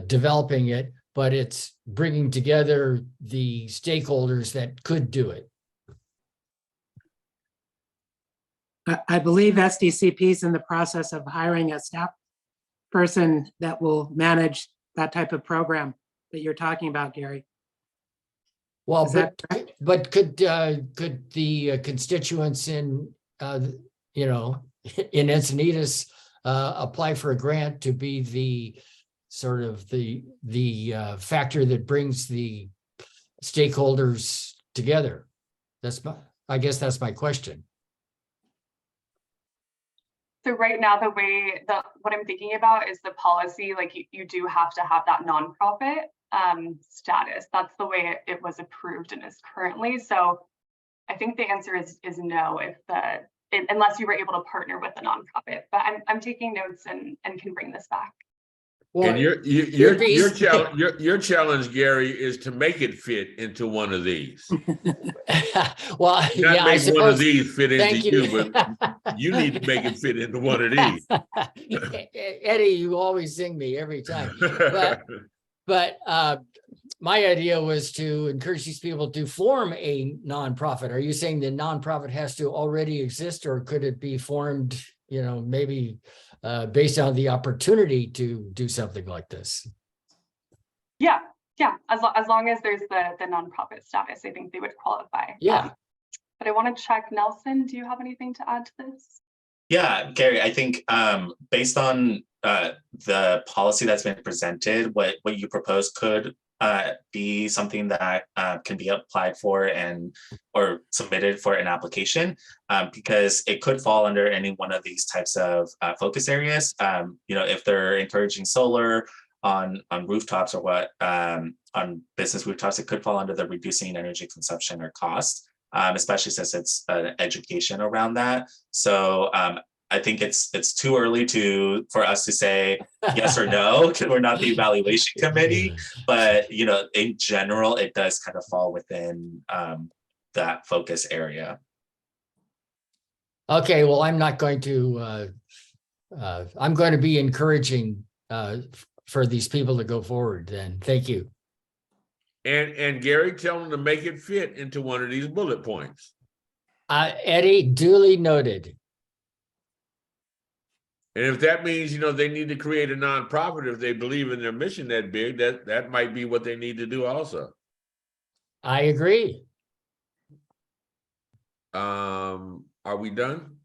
developing it, but it's bringing together the stakeholders that could do it. I believe SDCP is in the process of hiring a staff person that will manage that type of program that you're talking about, Gary. Well, Is that correct? but could the constituents in in Encinitas apply for a grant to be the sort of the factor that brings the stakeholders together? I guess that's my question. So right now, what I'm thinking about is the policy, like you do have to have that nonprofit status. That's the way it was approved and is currently. So I think the answer is no, unless you were able to partner with a nonprofit. But I'm taking notes and can bring this back. Well, And your challenge, Gary, is to make it fit into one of these. well, Not yeah, I make one of suppose. these fit into Thank you, but you need to make it fit into one of these. Eddie, you always sing me every time. But my idea was to encourage these people to form a nonprofit. Are you saying the nonprofit has to already exist, or could it be formed you know, maybe based on the opportunity to do something like this. Yeah, as long as there's the nonprofit status, I think they would qualify. Yeah. But I want to check, Nelson, do you have anything to add to this? Yeah, Gary, I think based on the policy that's been presented, what you propose could be something that can be applied for or submitted for an application, because it could fall under any one of these types of focus areas. You know, if they're encouraging solar on rooftops or on business rooftops, it could fall under the reducing energy consumption or cost. Especially since it's an education around that. So I think it's too early for us to say yes or no, because we're not the evaluation committee. But you know, in general, it does kind of fall within that focus area. Okay, well, I'm not going to, I'm going to be encouraging for these people to go forward then. Thank you. And Gary, tell them to make it fit into one of these bullet points. Eddie, duly noted. And if that means, you know, they need to create a nonprofit if they believe in their mission that big, that might be what they need to do also. I agree. Are we done?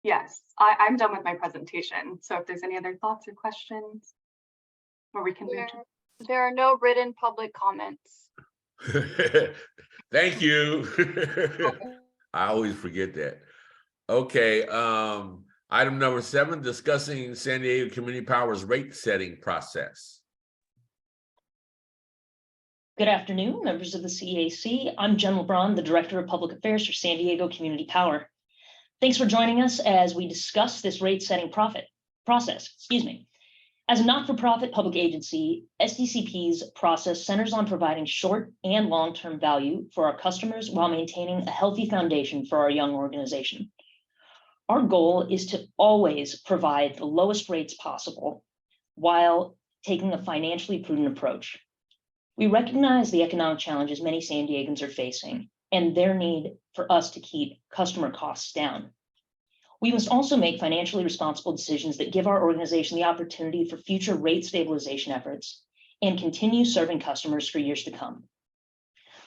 Yes, I'm done with my presentation. So if there's any other thoughts or questions, or we can move to. There are no written public comments. Thank you. I always forget that. Okay, item number 7, discussing San Diego Community Power's rate setting process. Good afternoon, members of the CAC. I'm Jen LeBron, the Director of Public Affairs for San Diego Community Power. Thanks for joining us as we discuss this rate setting process. As a not-for-profit public agency, SDCP's process centers on providing short and long-term value for our customers while maintaining a healthy foundation for our young organization. Our goal is to always provide the lowest rates possible while taking a financially prudent approach. We recognize the economic challenges many San Diegans are facing and their need for us to keep customer costs down. We must also make financially responsible decisions that give our organization the opportunity for future rate stabilization efforts and continue serving customers for years to come.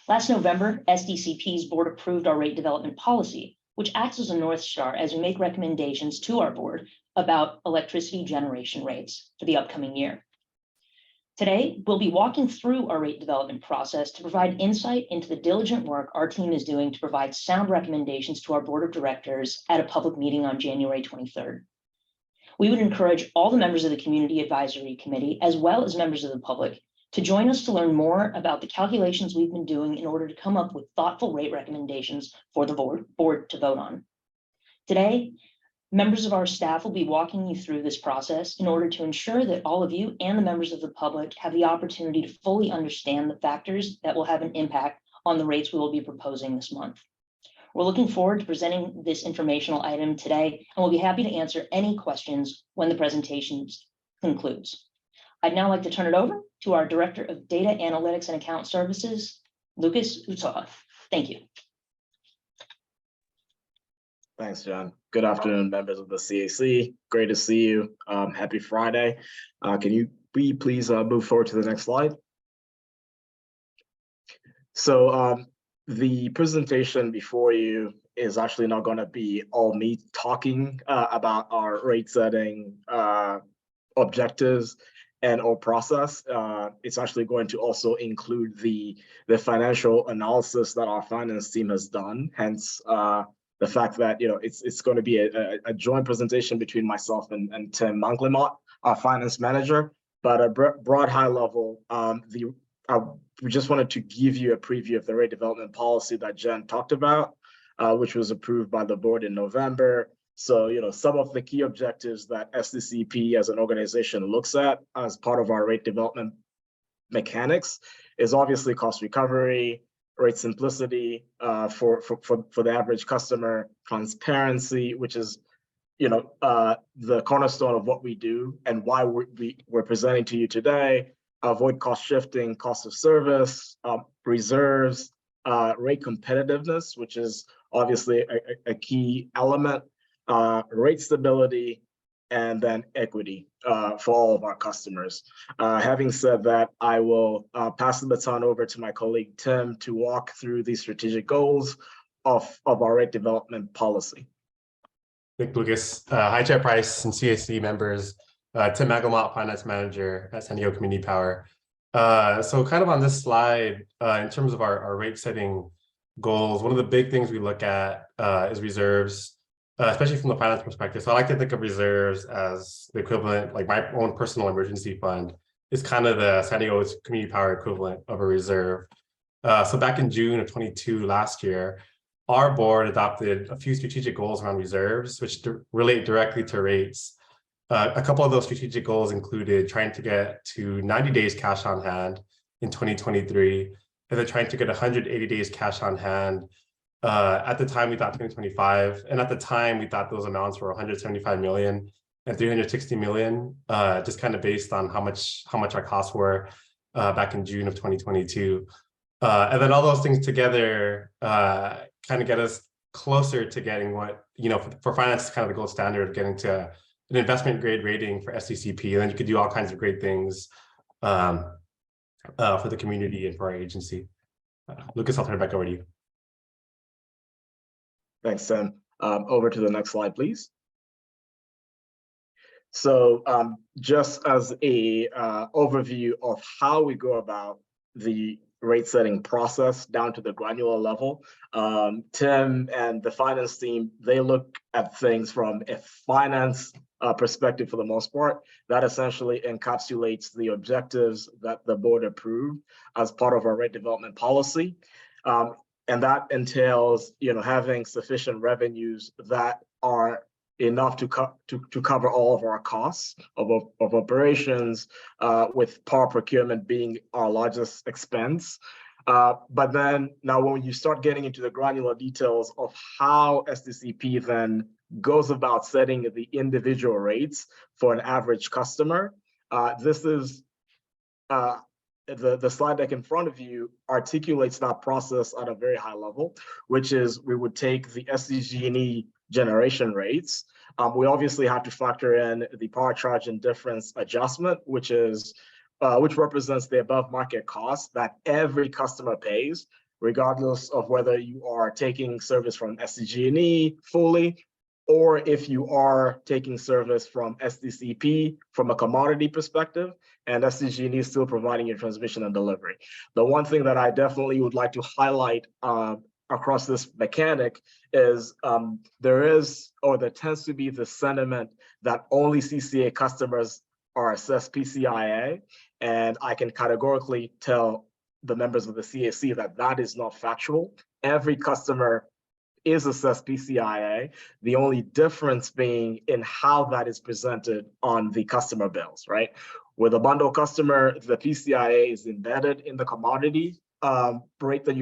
Last November, SDCP's board approved our rate development policy, which acts as a North Star as we make recommendations to our board about electricity generation rates for the upcoming year. Today, we'll be walking through our rate development process to provide insight into the diligent work our team is doing to provide sound recommendations to our board of directors at a public meeting on January 23rd. We would encourage all the members of the Community Advisory Committee, as well as members of the public, to join us to learn more about the calculations we've been doing in order to come up with thoughtful rate recommendations for the board to vote on. Today, members of our staff will be walking you through this process in order to ensure that all of you and the members of the public have the opportunity to fully understand the factors that will have an impact on the rates we will be proposing this month. We're looking forward to presenting this informational item today, and we'll be happy to answer any questions when the presentation concludes. I'd now like to turn it over to our Director of Data Analytics and Account Services, Lucas Utsoha. Thank you. Thanks, John. Good afternoon, members of the CAC. Great to see you. Happy Friday. Can you please move forward to the next slide? So the presentation before you is actually not going to be all me talking about our rate setting objectives and or process. It's actually going to also include the financial analysis that our finance team has done. Hence, the fact that it's going to be a joint presentation between myself and Tim Monklemont, our finance manager. But at a broad high level, we just wanted to give you a preview of the rate development policy that Jen talked about, which was approved by the board in November. So, some of the key objectives that SDCP as an organization looks at as part of our rate development mechanics is obviously cost recovery, rate simplicity for the average customer, transparency, which is the cornerstone of what we do and why we're presenting to you today, avoid cost shifting, cost of service, reserves, rate competitiveness, which is obviously a key element, rate stability, and then equity for all of our customers. Having said that, I will pass the baton over to my colleague Tim to walk through the strategic goals of our rate development policy. Thank you, Lucas. Hi, Chair Price and CAC members. Tim Agelmont, Finance Manager at San Diego Community Power. So kind of on this slide, in terms of our rate setting goals, one of the big things we look at is reserves, especially from the finance perspective. So I like to think of reserves as the equivalent, like my own personal emergency fund is kind of the San Diego Community Power equivalent of a reserve. So back in June of 22 last year, our board adopted a few strategic goals around reserves, which relate directly to rates. A couple of those strategic goals included trying to get to 90 days cash on hand in 2023, and then trying to get 180 days cash on hand. At the time, we thought 2025, and at the time, we thought those amounts were 175 million and 360 million, just kind of based on how much our costs were back in June of 2022. And then all those things together kind of get us closer to getting what, for finance, kind of the gold standard of getting to an investment grade rating for SDCP. And then you could do all kinds of great things for the community and for our agency. Lucas, I'll turn it back over to you. Thanks, Tim. Over to the next slide, please. So just as a overview of how we go about the rate setting process down to the granular level, Tim and the finance team, they look at things from a finance perspective for the most part. That essentially encapsulates the objectives that the board approved as part of our rate development policy. And that entails, having sufficient revenues that are enough to cover all of our costs of operations, with power procurement being our largest expense. But then now when you start getting into the granular details of how SDCP then goes about setting the individual rates for an average customer, this is the slide deck in front of you articulates that process at a very high level, which is we would take the SDG&E generation rates. We obviously have to factor in the power charge and difference adjustment, which represents the above market cost that every customer pays, regardless of whether you are taking service from SDG&E fully, or if you are taking service from SDCP from a commodity perspective, and SDG&E is still providing your transmission and delivery. The one thing that I definitely would like to highlight across this mechanic is there tends to be the sentiment that only CCA customers are assessed PCIA, and I can categorically tell the members of the CAC that that is not factual. Every customer is assessed PCIA, the only difference being in how that is presented on the customer bills, right? With a bundle customer, the PCIA is embedded in the commodity rate that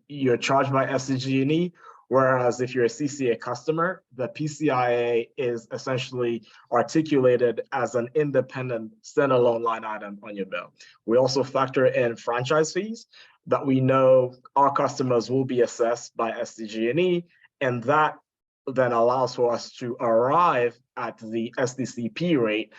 you're charged by SDG&E, whereas if you're a CCA customer, the PCIA is essentially articulated as an independent standalone line item on your bill. We also factor in franchise fees that we know our customers will be assessed by SDG&E, and that then allows for us to arrive at the SDCP rate,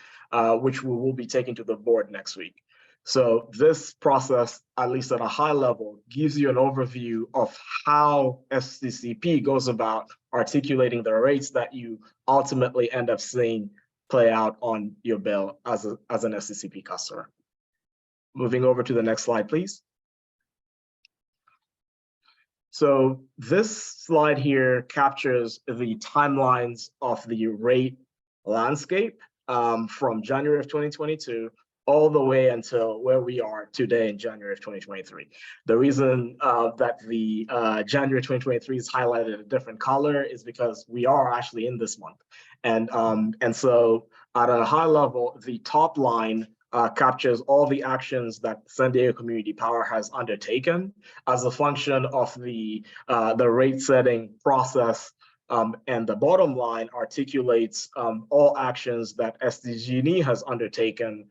which we will be taking to the board next week. So this process, at least at a high level, gives you an overview of how SDCP goes about articulating the rates that you ultimately end up seeing play out on your bill as an SDCP customer. Moving over to the next slide, please. So this slide here captures the timelines of the rate landscape from January of 2022 all the way until where we are today in January of 2023. The reason that the January 2023 is highlighted a different color is because we are actually in this month. And so at a high level, the top line captures all the actions that San Diego Community Power has undertaken as a function of the rate setting process, and the bottom line articulates all actions that SDG&E has undertaken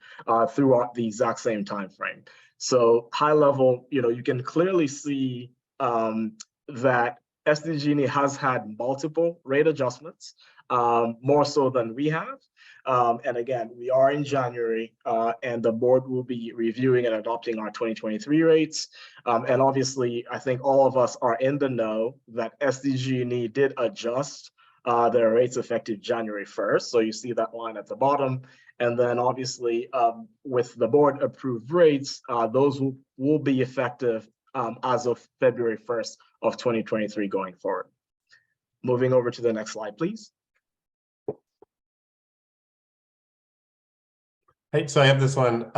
throughout the exact same time frame. So high level, you can clearly see that SDG&E has had multiple rate adjustments, more so than we have. And again, we are in January, and the board will be reviewing and adopting our 2023 rates. And obviously, I think all of us are in the know that SDG&E did adjust their rates effective January 1st. So you see that line at the bottom. And then obviously, with the board approved rates, those will be effective as of February 1st of 2023 going forward. Moving over to the next slide, please. Hey, so I have this one.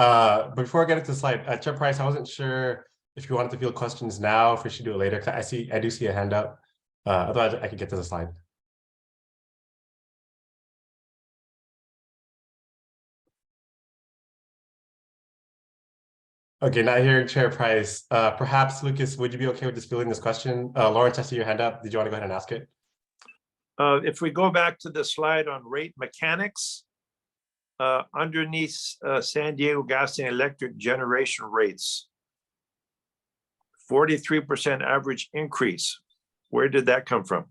Before I get into the slide, Chair Price, I wasn't sure if you wanted to field questions now, if we should do it later. 'Cause I do see a hand up. Otherwise, I could get to the slide. Okay, not hearing Chair Price. Perhaps, Lucas, would you be okay with just fielding this question? Lawrence, I see your hand up. Did you want to go ahead and ask it? If we go back to the slide on rate mechanics, underneath San Diego Gas and Electric generation rates, 43% average increase. Where did that come from?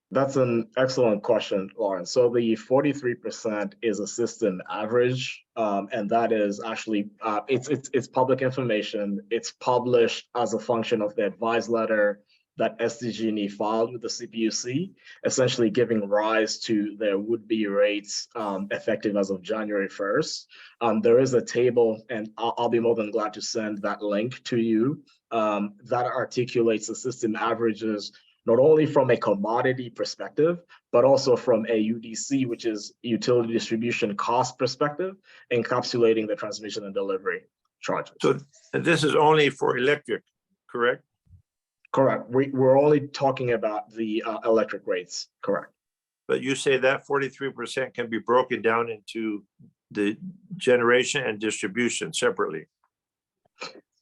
That's an excellent question, Lawrence. So the 43% is a system average, and that is actually it's public information. It's published as a function of the advice letter that SDG&E filed with the CPUC, essentially giving rise to their would-be rates effective as of January 1st. There is a table, and I'll be more than glad to send that link to you, that articulates the system averages not only from a commodity perspective, but also from a UDC, which is utility distribution cost perspective, encapsulating the transmission and delivery charges. So this is only for electric, correct? Correct. We're only talking about the electric rates, correct. But you say that 43% can be broken down into the generation and distribution separately.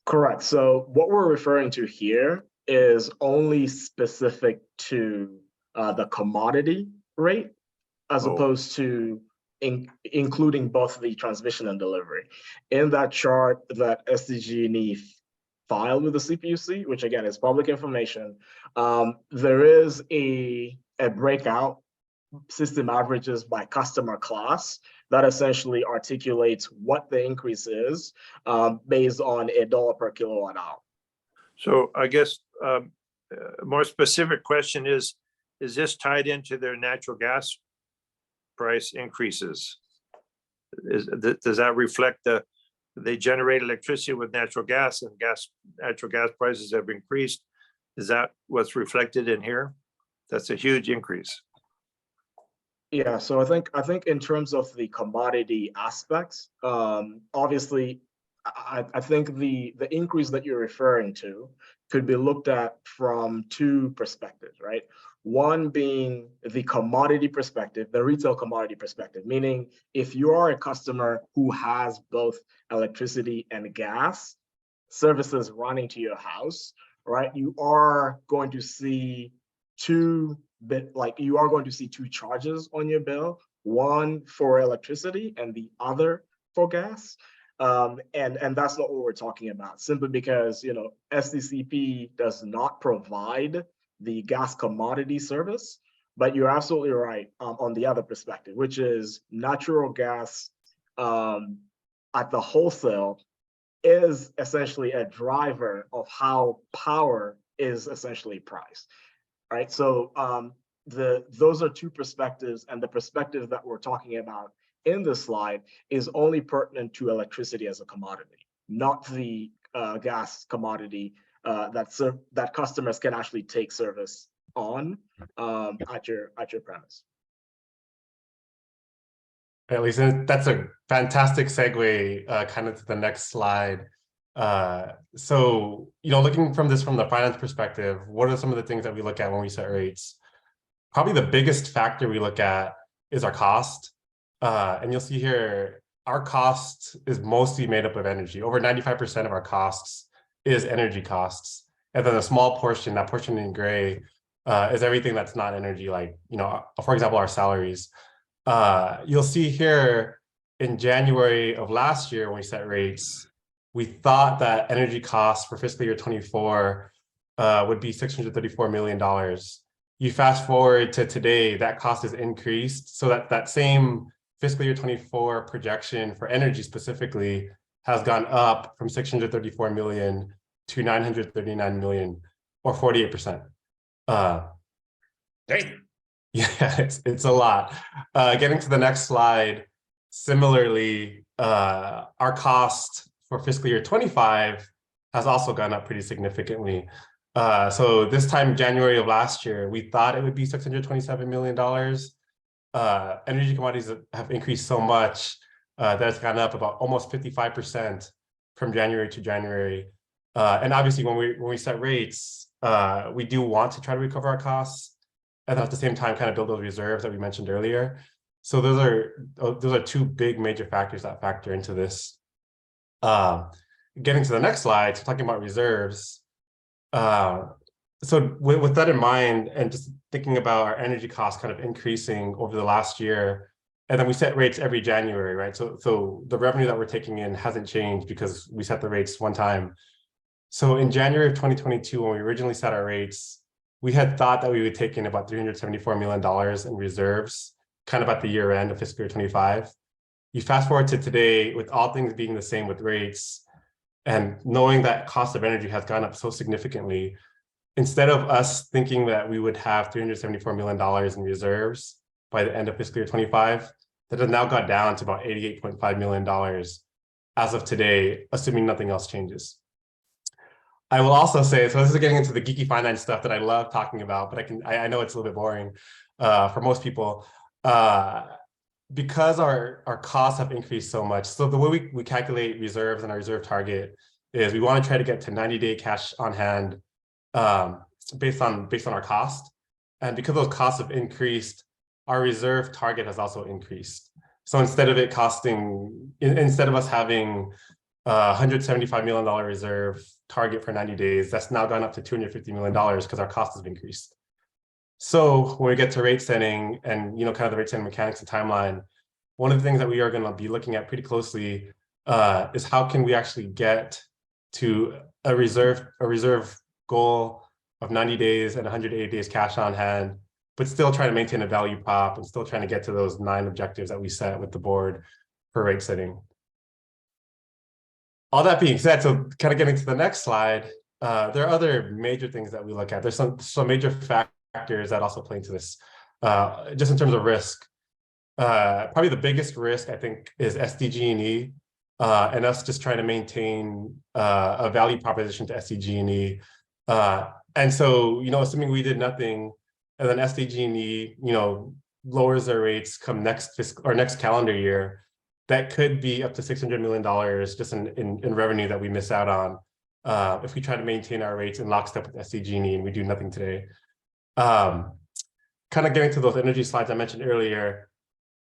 Correct. So what we're referring to here is only specific to the commodity rate, as opposed to including both the transmission and delivery. In that chart that SDG&E filed with the CPUC, which again is public information, there is a breakout system averages by customer class that essentially articulates what the increase is based on $1 per kilowatt hour. So I guess a more specific question is this tied into their natural gas price increases? Does that reflect they generate electricity with natural gas, and natural gas prices have increased? Is that what's reflected in here? That's a huge increase. Yeah, so I think in terms of the commodity aspects, obviously, I think the increase that you're referring to could be looked at from two perspectives, right? One being the commodity perspective, the retail commodity perspective, meaning if you are a customer who has both electricity and gas services running to your house, right? You are going to see two charges on your bill, one for electricity and the other for gas. And that's not what we're talking about, simply because, SDCP does not provide the gas commodity service, but you're absolutely right on the other perspective, which is natural gas at the wholesale is essentially a driver of how power is essentially priced, right? So those are two perspectives, and the perspective that we're talking about in this slide is only pertinent to electricity as a commodity, not the gas commodity that customers can actually take service on at your premise. At least that's a fantastic segue kind of to the next slide. So, looking from the finance perspective, what are some of the things that we look at when we set rates? Probably the biggest factor we look at is our cost. And you'll see here, our cost is mostly made up of energy. Over 95% of our costs is energy costs. And then a small portion, that portion in gray, is everything that's not energy, like, for example, our salaries. You'll see here, in January of last year, when we set rates, we thought that energy costs for fiscal year 24 would be $634 million. You fast forward to today, that cost has increased. So that same fiscal year 24 projection for energy specifically has gone up from 634 million to 939 million, or 48%. Dang. Yeah, it's a lot. Getting to the next slide, similarly, our cost for fiscal year 25 has also gone up pretty significantly. So this time, January of last year, we thought it would be $627 million. Energy commodities have increased so much that it's gone up about almost 55% from January to January. And obviously, when we set rates, we do want to try to recover our costs, and at the same time, kind of build those reserves that we mentioned earlier. So those are two big major factors that factor into this. Getting to the next slide, so talking about reserves. So with that in mind, and just thinking about our energy costs kind of increasing over the last year, and then we set rates every January, right? So the revenue that we're taking in hasn't changed because we set the rates one time. So in January of 2022, when we originally set our rates, we had thought that we would take in about $374 million in reserves, kind of at the year end of fiscal year 25. You fast forward to today, with all things being the same with rates, and knowing that cost of energy has gone up so significantly, instead of us thinking that we would have $374 million in reserves by the end of fiscal year 25, that has now got down to about $88.5 million as of today, assuming nothing else changes. I will also say, so this is getting into the geeky finance stuff that I love talking about, but I know it's a little bit boring for most people. Because our costs have increased so much, so the way we calculate reserves and our reserve target is we want to try to get to 90-day cash on hand based on our cost. And because those costs have increased, our reserve target has also increased. So instead of us having $175 million reserve target for 90 days, that's now gone up to $250 million because our cost has increased. So when we get to rate setting and kind of the rate setting mechanics and timeline, one of the things that we are going to be looking at pretty closely is how can we actually get to a reserve goal of 90 days and 180 days cash on hand, but still trying to maintain a value prop and still trying to get to those 9 objectives that we set with the board for rate setting. All that being said, so kind of getting to the next slide, there are other major things that we look at. There's some major factors that also play into this, just in terms of risk. Probably the biggest risk, I think, is SDG&E, and us just trying to maintain a value proposition to SDG&E. And so, assuming we did nothing, and then SDG&E, lowers their rates come next calendar year, that could be up to $600 million just in revenue that we miss out on if we try to maintain our rates in lockstep with SDG&E and we do nothing today. Kind of getting to those energy slides I mentioned earlier,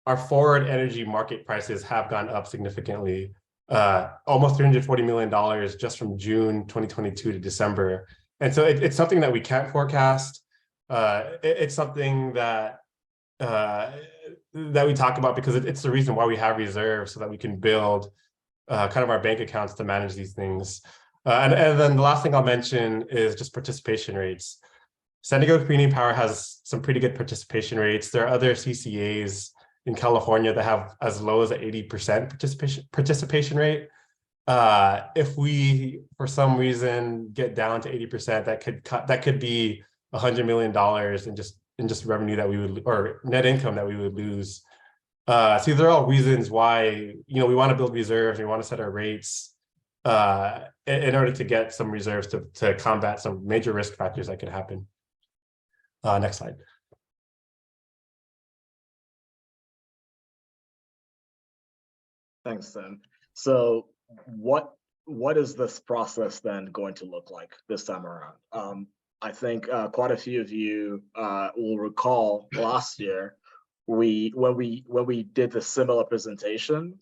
our forward energy market prices have gone up significantly, almost $340 million just from June 2022 to December. And so it's something that we can't forecast. It's something that we talk about because it's the reason why we have reserves, so that we can build kind of our bank accounts to manage these things. And then the last thing I'll mention is just participation rates. San Diego Community Power has some pretty good participation rates. There are other CCAs in California that have as low as an 80% participation rate. If we, for some reason, get down to 80%, that could be $100 million in just revenue that we would, or net income that we would lose. So these are all reasons why we want to build reserves. We want to set our rates in order to get some reserves to combat some major risk factors that could happen. Next slide. Thanks, Tim. So what is this process then going to look like this time around? I think quite a few of you will recall last year when we did the similar presentation,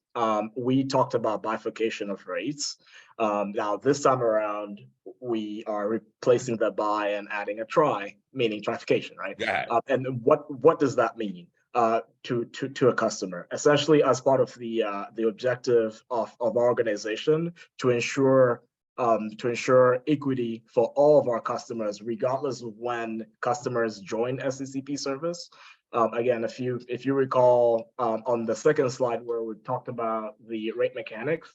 we talked about bifurcation of rates. Now this time around, we are replacing the bi and adding a tri, meaning trifurcation, right? Yeah. And what does that mean? to a customer, essentially as part of the objective of our organization to ensure equity for all of our customers, regardless of when customers join SCCP service. Again, if you recall on the second slide where we talked about the rate mechanics,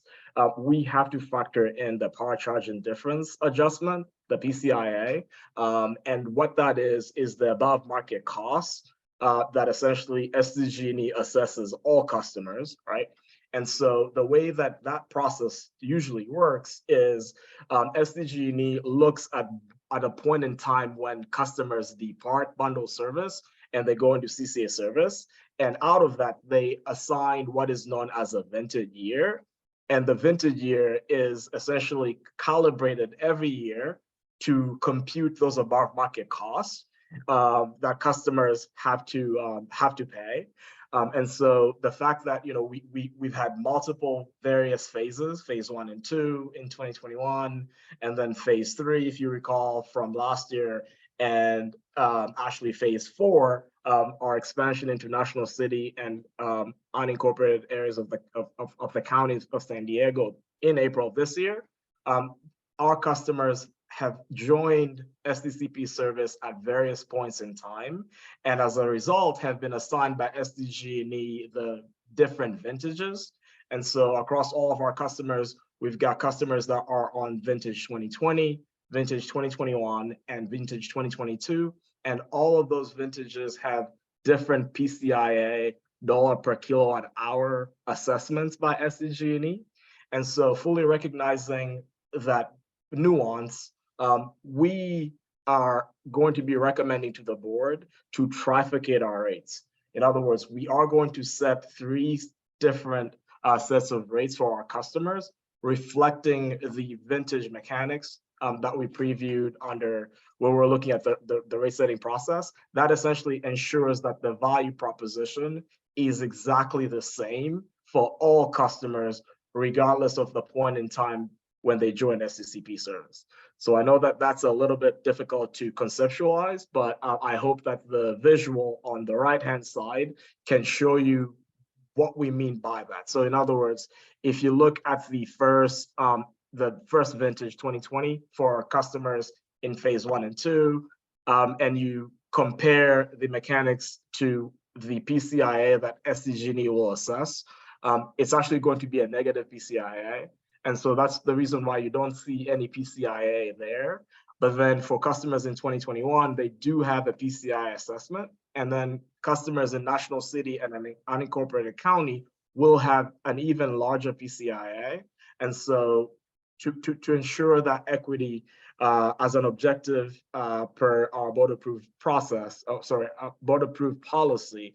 we have to factor in the power charge indifference adjustment, the PCIA, and what that is the above market cost that essentially SDG&E assesses all customers, right? And so the way that process usually works is SDG&E looks at a point in time when customers depart bundle service and they go into CCA service. And out of that, they assign what is known as a vintage year. And the vintage year is essentially calibrated every year to compute those above market costs that customers have to pay. And so the fact that, you know, we've had multiple various phases, phase 1 and 2 in 2021, and then phase 3, if you recall, from last year, and actually phase 4, our expansion into National City and unincorporated areas of the counties of San Diego in April of this year. Our customers have joined SDCP service at various points in time, and as a result have been assigned by SDG&E the different vintages. And so across all of our customers, we've got customers that are on vintage 2020, vintage 2021, and vintage 2022. And all of those vintages have different PCIA dollar per kilowatt hour assessments by SDG&E. And so fully recognizing that nuance, we are going to be recommending to the board to trifurcate our rates. In other words, we are going to set 3 different sets of rates for our customers, reflecting the vintage mechanics that we previewed under when we're looking at the rate setting process. That essentially ensures that the value proposition is exactly the same for all customers, regardless of the point in time when they join SCCP service. So I know that that's a little bit difficult to conceptualize, but I hope that the visual on the right-hand side can show you what we mean by that. So in other words, if you look at the first vintage 2020 for our customers in phase 1 and 2, and you compare the mechanics to the PCIA that SDG&E will assess, it's actually going to be a negative PCIA. And so that's the reason why you don't see any PCIA there. But then for customers in 2021, they do have a PCI assessment. And then customers in National City and an unincorporated county will have an even larger PCIA. And so to ensure that equity as an objective per our board approved board approved policy,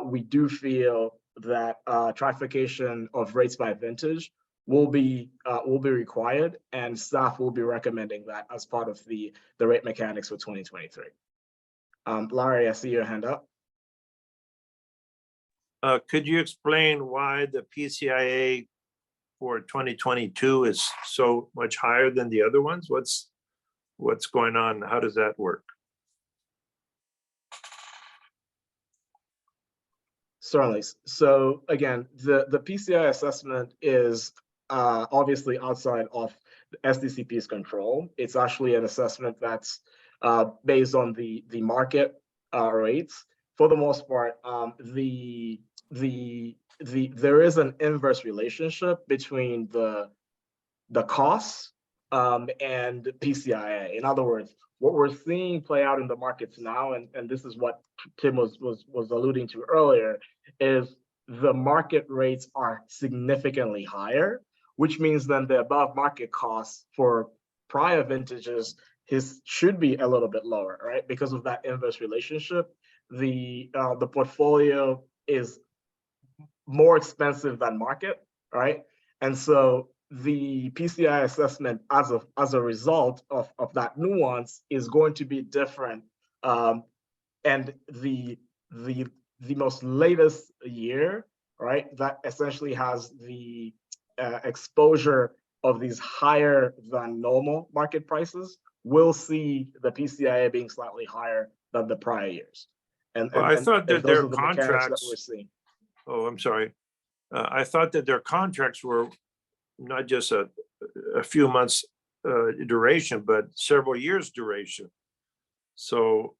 we do feel that trifurcation of rates by vintage will be required, and staff will be recommending that as part of the rate mechanics for 2023. Larry, I see your hand up. Could you explain why the PCIA for 2022 is so much higher than the other ones? What's going on? How does that work? Certainly. So again, the PCI assessment is obviously outside of SDCP's control. It's actually an assessment that's based on the market rates. For the most part, there is an inverse relationship between the costs and PCIA. In other words, what we're seeing play out in the markets now, and this is what Tim was alluding to earlier, is the market rates are significantly higher, which means then the above market costs for prior vintages should be a little bit lower, right? Because of that inverse relationship, the portfolio is more expensive than market, right? And so the PCI assessment as a result of that nuance is going to be different. And the most latest year, right, that essentially has the exposure of these higher than normal market prices, will see the PCIA being slightly higher than the prior years. Well, I thought that those their are the mechanics that contracts. we're seeing. Oh, I'm sorry. I thought that their contracts were not just a few months duration, but several years duration. So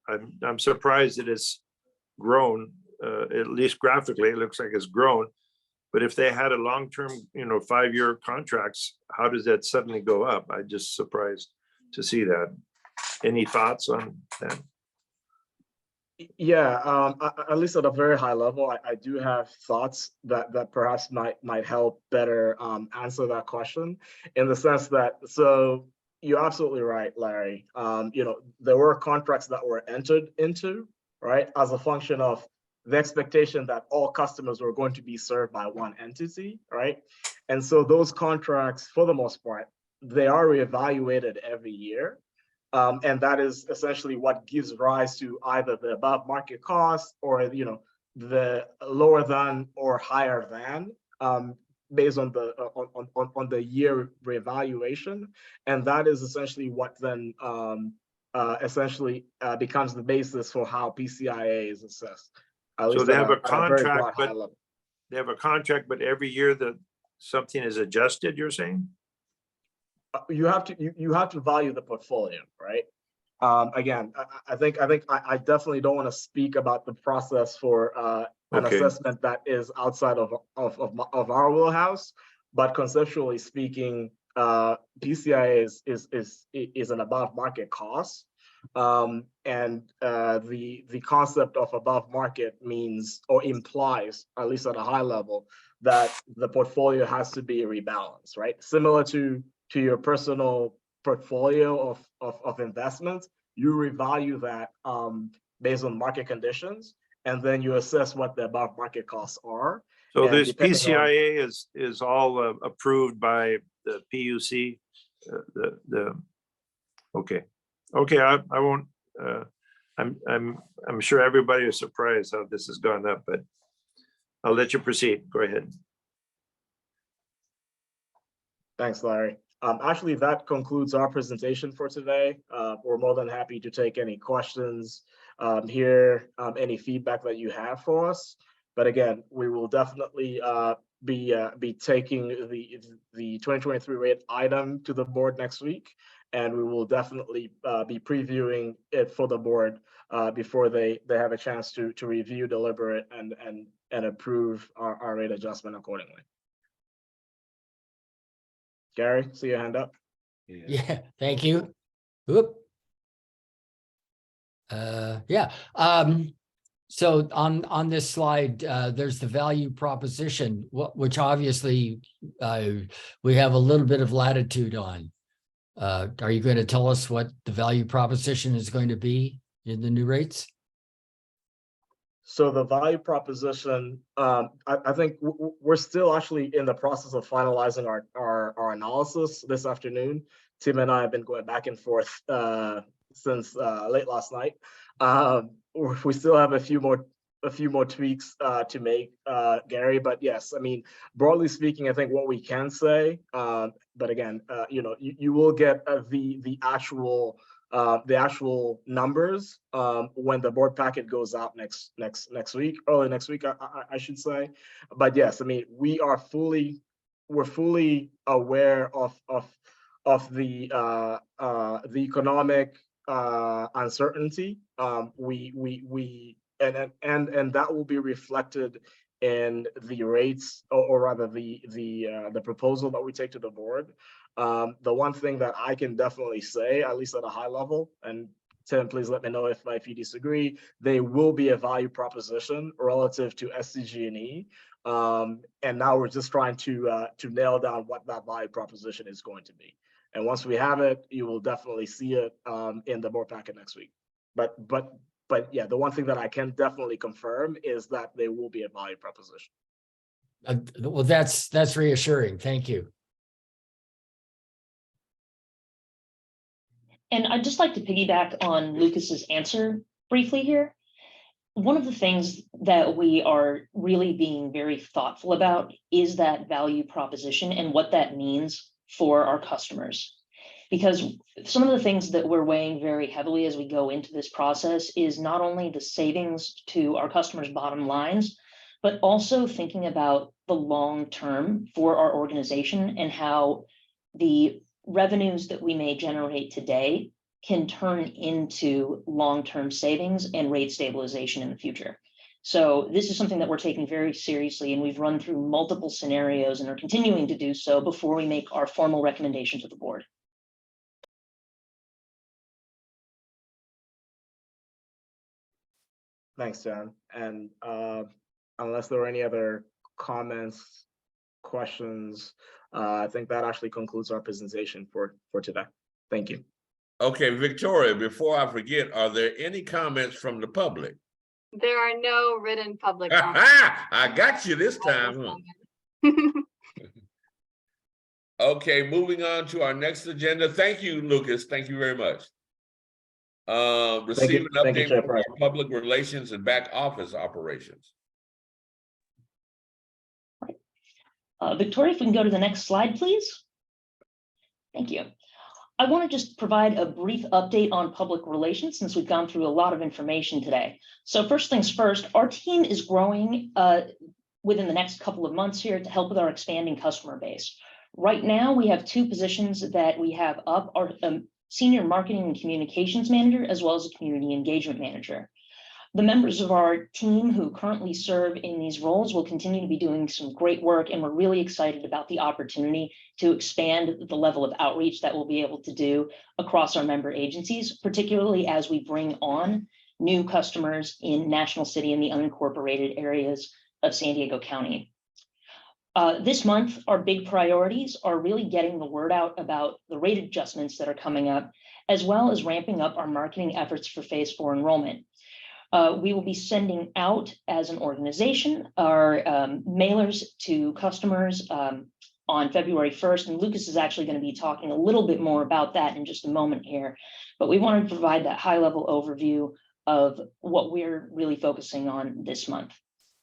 I'm surprised that it's grown, at least graphically, it looks like it's grown. But if they had a long-term, 5-year contracts, how does that suddenly go up? I'm just surprised to see that. Any thoughts on that? Yeah, at least at a very high level, I do have thoughts that perhaps might help better answer that question, in the sense that, so you're absolutely right, Larry. There were contracts that were entered into, right, as a function of the expectation that all customers were going to be served by one entity, right? And so those contracts, for the most part, they are reevaluated every year. And that is essentially what gives rise to either the above market cost or, the lower than or higher than, based on the year reevaluation. And that is essentially what then becomes the basis for how PCIA is assessed. So they have a contract, but they have a contract, but every year that something is adjusted, you're saying? You have to value the portfolio, right? Again, I think I definitely don't want to speak about the process for an assessment that is outside of our wheelhouse, but conceptually speaking, PCIA is an above market cost, and the concept of above market means or implies, at least at a high level, that the portfolio has to be rebalanced, right? Similar to your personal portfolio of investments, you revalue that based on market conditions, and then you assess what the above market costs are. So And this depending on- PCIA is all approved by the PUC. Okay, I won't. I'm sure everybody is surprised how this has gone up, but I'll let you proceed. Go ahead. Thanks, Larry. Actually, that concludes our presentation for today. We're more than happy to take any questions, hear any feedback that you have for us. But again, we will definitely be taking the 2023 rate item to the board next week, and we will definitely be previewing it for the board before they have a chance to review, deliberate, and approve our rate adjustment accordingly. Gary, see your hand up. Yeah, thank you. Whoop. Yeah. So on this slide, there's the value proposition, which obviously we have a little bit of latitude on. Are you going to tell us what the value proposition is going to be in the new rates? So the value proposition, I think we're still actually in the process of finalizing our analysis this afternoon. Tim and I have been going back and forth since late last night. We still have a few more tweaks to make, Gary. But yes, I mean, broadly speaking, I think what we can say, but again, you will get the actual numbers when the board packet goes out next week, early next week, I should say. But yes, I mean, we're fully aware of the economic uncertainty. And that will be reflected in the rates, or rather the proposal that we take to the board. The one thing that I can definitely say, at least at a high level, and Tim, please let me know if you disagree, they will be a value proposition relative to SDG&E. And now we're just trying to nail down what that value proposition is going to be. And once we have it, you will definitely see it in the board packet next week. But yeah, the one thing that I can definitely confirm is that there will be a value proposition. Well, that's reassuring. Thank you. And I'd just like to piggyback on Lucas's answer briefly here. One of the things that we are really being very thoughtful about is that value proposition and what that means for our customers. Because some of the things that we're weighing very heavily as we go into this process is not only the savings to our customers' bottom lines, but also thinking about the long term for our organization and how the revenues that we may generate today can turn into long-term savings and rate stabilization in the future. So this is something that we're taking very seriously, and we've run through multiple scenarios and are continuing to do so before we make our formal recommendation to the board. Thanks, Jen. And unless there are any other comments, questions, I think that actually concludes our presentation for today. Thank you. Okay, Victoria, before I forget, are there any comments from the public? There are no written public comments. I got you this time, huh? Okay, moving on to our next agenda. Thank you, Lucas. Thank you very much. Receive an update from our public relations and back office operations. Victoria, if we can go to the next slide, please. Thank you. I want to just provide a brief update on public relations since we've gone through a lot of information today. So first things first, our team is growing within the next couple of months here to help with our expanding customer base. Right now, we have 2 positions that we have up, our Senior Marketing and Communications Manager, as well as a Community Engagement Manager. The members of our team who currently serve in these roles will continue to be doing some great work, and we're really excited about the opportunity to expand the level of outreach that we'll be able to do across our member agencies, particularly as we bring on new customers in National City and the unincorporated areas of San Diego County. This month, our big priorities are really getting the word out about the rate adjustments that are coming up, as well as ramping up our marketing efforts for Phase 4 enrollment. We will be sending out as an organization our mailers to customers on February 1st, and Lucas is actually going to be talking a little bit more about that in just a moment here. But we wanted to provide that high-level overview of what we're really focusing on this month.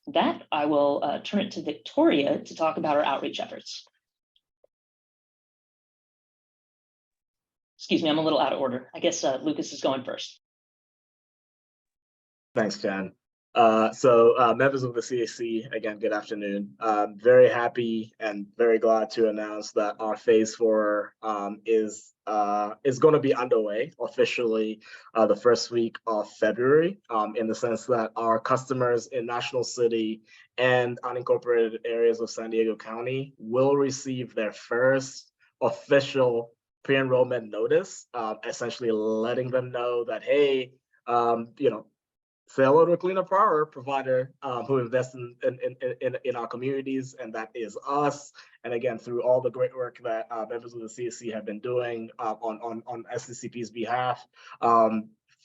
With that, I will turn it to Victoria to talk about our outreach efforts. Excuse me, I'm a little out of order. I guess Lucas is going first. Thanks, Jen. Members of the CAC, again, good afternoon. Very happy and very glad to announce that our Phase 4 is going to be underway officially the first week of February, in the sense that our customers in National City and unincorporated areas of San Diego County will receive their first official pre-enrollment notice, essentially letting them know that, hey, say hello to a cleaner power provider who invests in our communities, and that is us. And again, through all the great work that members of the CAC have been doing on SDCP's behalf,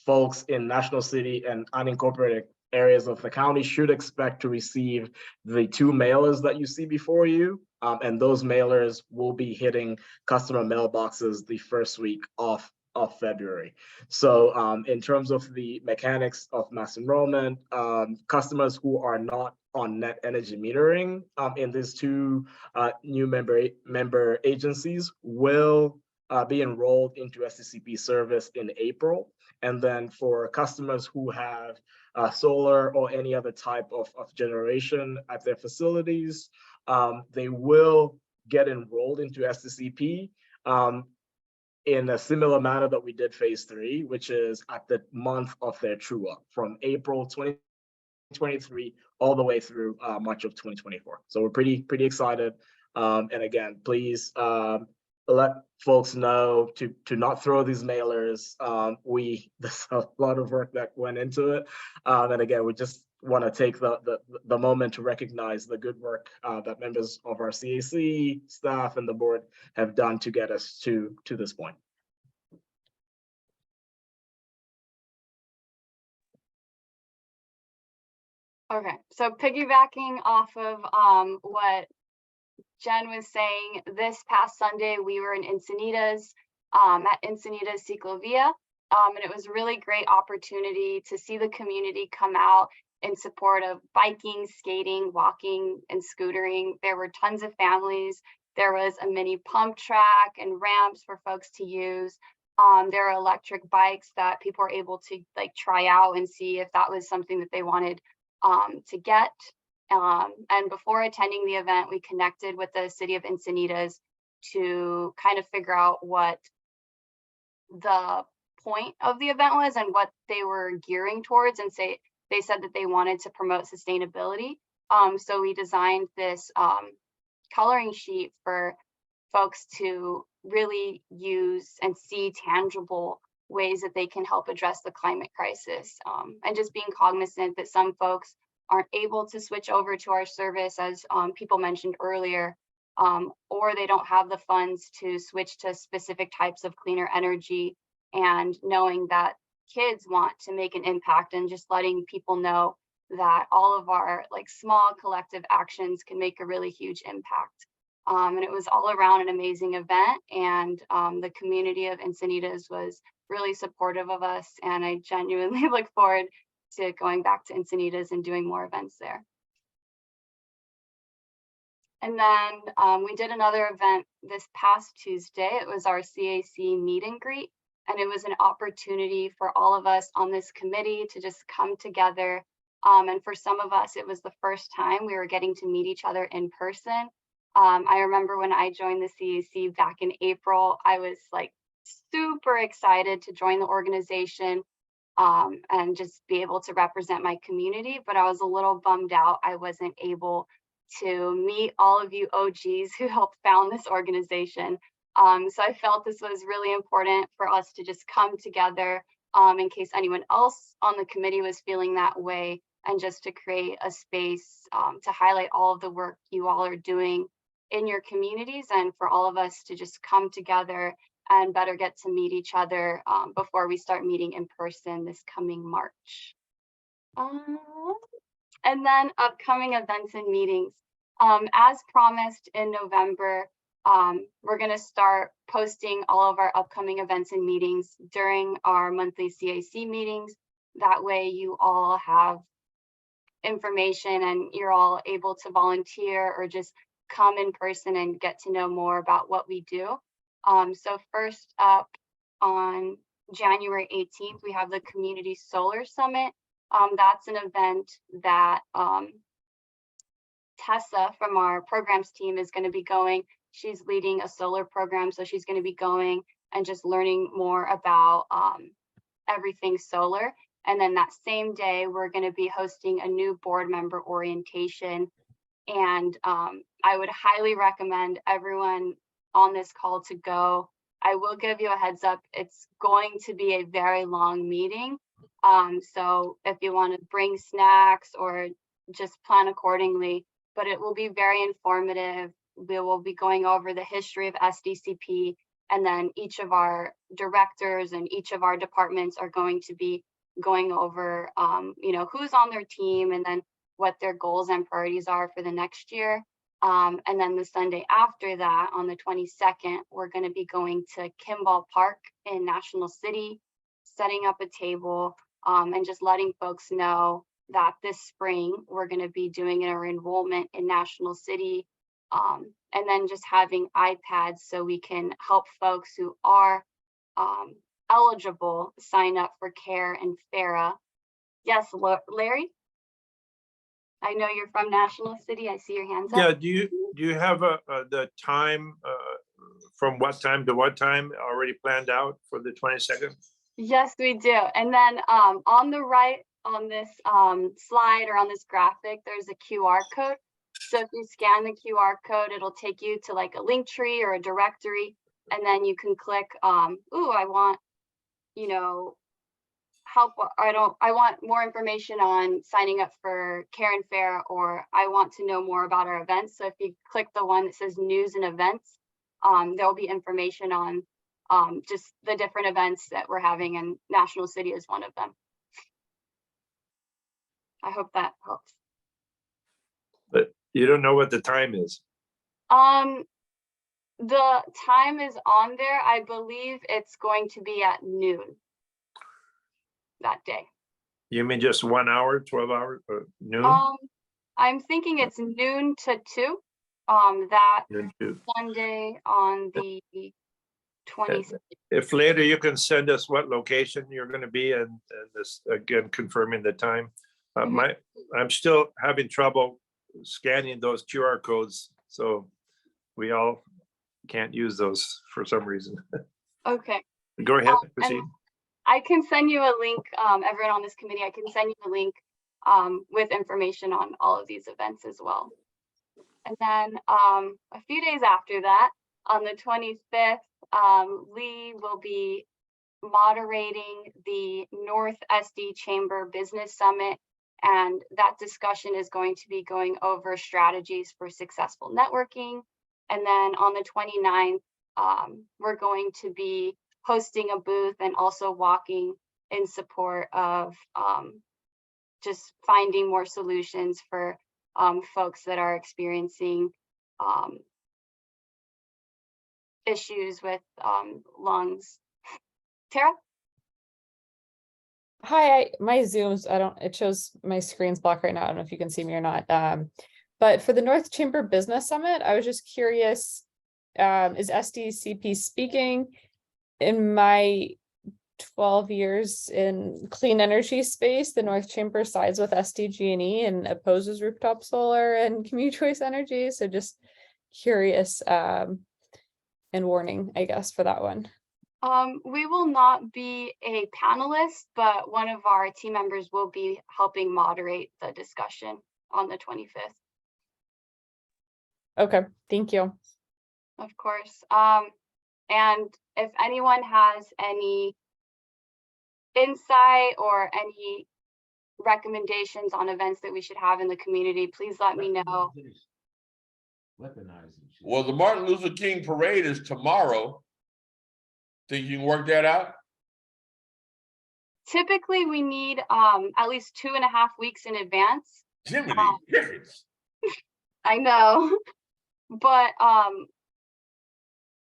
folks in National City and unincorporated areas of the county should expect to receive the 2 mailers that you see before you. And those mailers will be hitting customer mailboxes the first week of February. So in terms of the mechanics of mass enrollment, customers who are not on net energy metering in these 2 new member agencies will be enrolled into SDCP service in April. And then for customers who have solar or any other type of generation at their facilities, they will get enrolled into SDCP in a similar manner that we did Phase 3, which is at the month of their true up from April 2023 all the way through March of 2024. So we're pretty excited. And again, please let folks know to not throw these mailers. There's a lot of work that went into it. And again, we just want to take the moment to recognize the good work that members of our CAC staff and the board have done to get us to this point. Okay, so piggybacking off of what Jen was saying, this past Sunday we were in Encinitas at Encinitas Ciclovia, and it was a really great opportunity to see the community come out in support of biking, skating, walking, and scootering. There were tons of families There was a mini pump track and ramps for folks to use. There are electric bikes that people were able to like try out and see if that was something that they wanted to get. And before attending the event, we connected with the city of Encinitas to kind of figure out what the point of the event was and what they were gearing towards, and they said that they wanted to promote sustainability. So we designed this coloring sheet for folks to really use and see tangible ways that they can help address the climate crisis, and just being cognizant that some folks aren't able to switch over to our service, as people mentioned earlier, or they don't have the funds to switch to specific types of cleaner energy, and knowing that kids want to make an impact, and just letting people know that all of our like small collective actions can make a really huge impact. And it was all around an amazing event, and the community of Encinitas was really supportive of us, and I genuinely look forward to going back to Encinitas and doing more events there. And then we did another event this past Tuesday. It was our CAC meet and greet, and it was an opportunity for all of us on this committee to just come together. And for some of us, it was the first time we were getting to meet each other in person. I remember when I joined the CAC back in April, I was like super excited to join the organization and just be able to represent my community, but I was a little bummed out I wasn't able to meet all of you OGs who helped found this organization. So I felt this was really important for us to just come together in case anyone else on the committee was feeling that way, and just to create a space to highlight all of the work you all are doing in your communities, and for all of us to just come together and better get to meet each other before we start meeting in person this coming March. And then upcoming events and meetings. As promised in November, we're going to start posting all of our upcoming events and meetings during our monthly CAC meetings. That way you all have information and you're all able to volunteer or just come in person and get to know more about what we do. So first up, on January 18th, we have the Community Solar Summit. That's an event that Tessa from our programs team is going to be going. She's leading a solar program, so she's going to be going and just learning more about everything solar. And then that same day, we're going to be hosting a new board member orientation. And I would highly recommend everyone on this call to go. I will give you a heads up, it's going to be a very long meeting. So if you want to bring snacks or just plan accordingly, but it will be very informative. We will be going over the history of SDCP, and then each of our directors and each of our departments are going to be going over, who's on their team, and then what their goals and priorities are for the next year. And then the Sunday after that, on the 22nd, we're going to be going to Kimball Park in National City, setting up a table and just letting folks know that this spring we're going to be doing our enrollment in National City, and then just having iPads so we can help folks who are eligible sign up for CARE and FARA. Yes, Larry? I know you're from National City. I see your hands up. Yeah, do you have the time from what time to what time already planned out for the 22nd? Yes, we do. And then on the right on this slide or on this graphic, there's a QR code. So if you scan the QR code, it'll take you to like a link tree or a directory, and then you can click, I want, help, I want more information on signing up for CARE and FARE, or I want to know more about our events. So if you click the one that says news and events, there'll be information on just the different events that we're having, and National City is one of them. I hope that helps. But you don't know what the time is. The time is on there. I believe it's going to be at noon that day. You mean just 1 hour, 12 hours, or noon? I'm thinking it's noon to 2. that June 2. Sunday on the 26th. If later you can send us what location you're gonna be and this, again, confirming the time. I'm still having trouble scanning those QR codes, so we all can't use those for some reason. Okay. Go ahead, and proceed. I can send you a link, everyone on this committee, I can send you a link with information on all of these events as well. And then a few days after that, on the 25th, Lee will be moderating the North SD Chamber Business Summit. And that discussion is going to be going over strategies for successful networking. And then on the 29th, we're going to be hosting a booth and also walking in support of just finding more solutions for folks that are experiencing issues with lungs. Tara? Hi, my Zoom's, it shows my screen's blocked right now. I don't know if you can see me or not. But for the North Chamber Business Summit, I was just curious, is SDCP speaking? In my 12 years in clean energy space, the North Chamber sides with SDG&E and opposes rooftop solar and community choice energy. So just curious, and warning, I guess, for that one. We will not be a panelist, but one of our team members will be helping moderate the discussion on the 25th. Okay, thank you. Of course. And if anyone has any insight or any recommendations on events that we should have in the community, please let me know. Well, the Martin Luther King parade is tomorrow. Think you can work that out? Typically, we need at least 2.5 weeks in advance. Jiminy Crickets. I know, but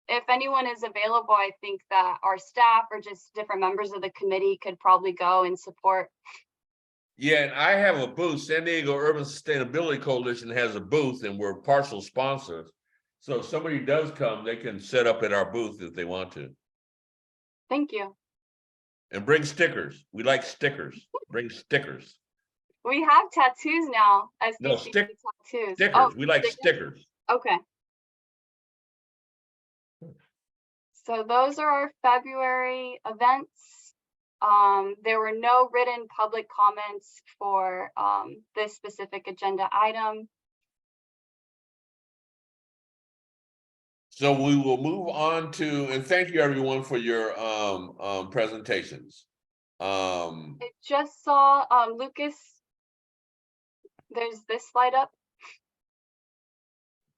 if anyone is available, I think that our staff or just different members of the committee could probably go and support. Yeah, and I have a booth. San Diego Urban Sustainability Coalition has a booth and we're partial sponsors. So if somebody does come, they can set up at our booth if they want to. Thank you. And bring stickers. We like stickers. Bring stickers. We have tattoos now. No, SDCP tattoos. Stickers. Oh, We like stickers. Okay. So those are our February events. There were no written public comments for this specific agenda item. So we will move on to, and thank you everyone for your presentations. I just saw Lucas. There's this slide up.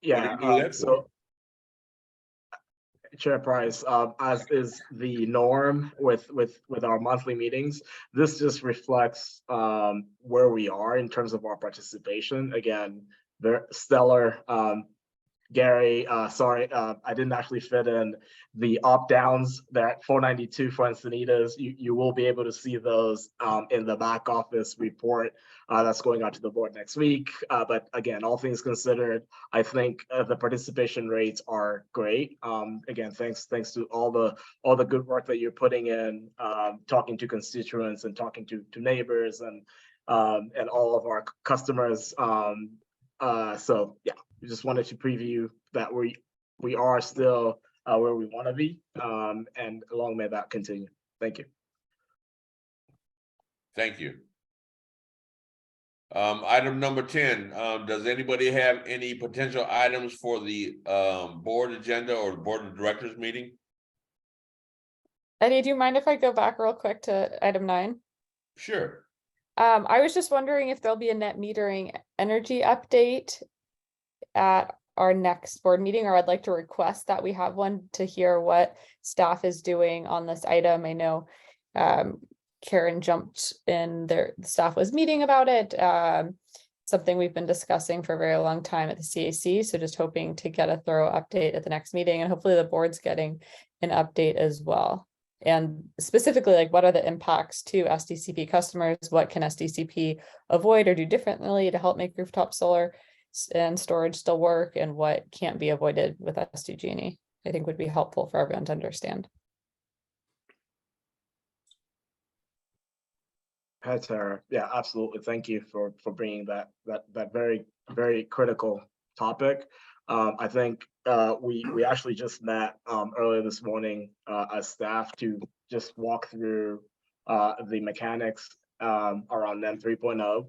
Yeah, so Chair Price, as is the norm with our monthly meetings, this just reflects where we are in terms of our participation. Again, very stellar. Gary, sorry, I didn't actually fit in the opt-downs that 492 for Encinitas. You will be able to see those in the back office report that's going out to the board next week. But again, all things considered, I think the participation rates are great. Again, thanks to all the good work that you're putting in, talking to constituents and talking to neighbors and all of our customers. So yeah. We just wanted to preview that we are still where we want to be, and long may that continue. Thank you. Thank you. Item number 10, does anybody have any potential items for the board agenda or board of directors meeting? Eddie, do you mind if I go back real quick to item 9? Sure. I was just wondering if there'll be a net metering energy update at our next board meeting, or I'd like to request that we have one to hear what staff is doing on this item. I know Karen jumped in there, the staff was meeting about it. Something we've been discussing for a very long time at the CAC. So just hoping to get a thorough update at the next meeting, and hopefully the board's getting an update as well. And specifically, like, what are the impacts to SDCP customers? What can SDCP avoid or do differently to help make rooftop solar and storage still work and what can't be avoided with SDG&E, I think would be helpful for everyone to understand. Hi, Tara. Yeah, absolutely. Thank you for bringing that very, very critical topic. I think we actually just met earlier this morning as staff to just walk through the mechanics around NEM 3.0.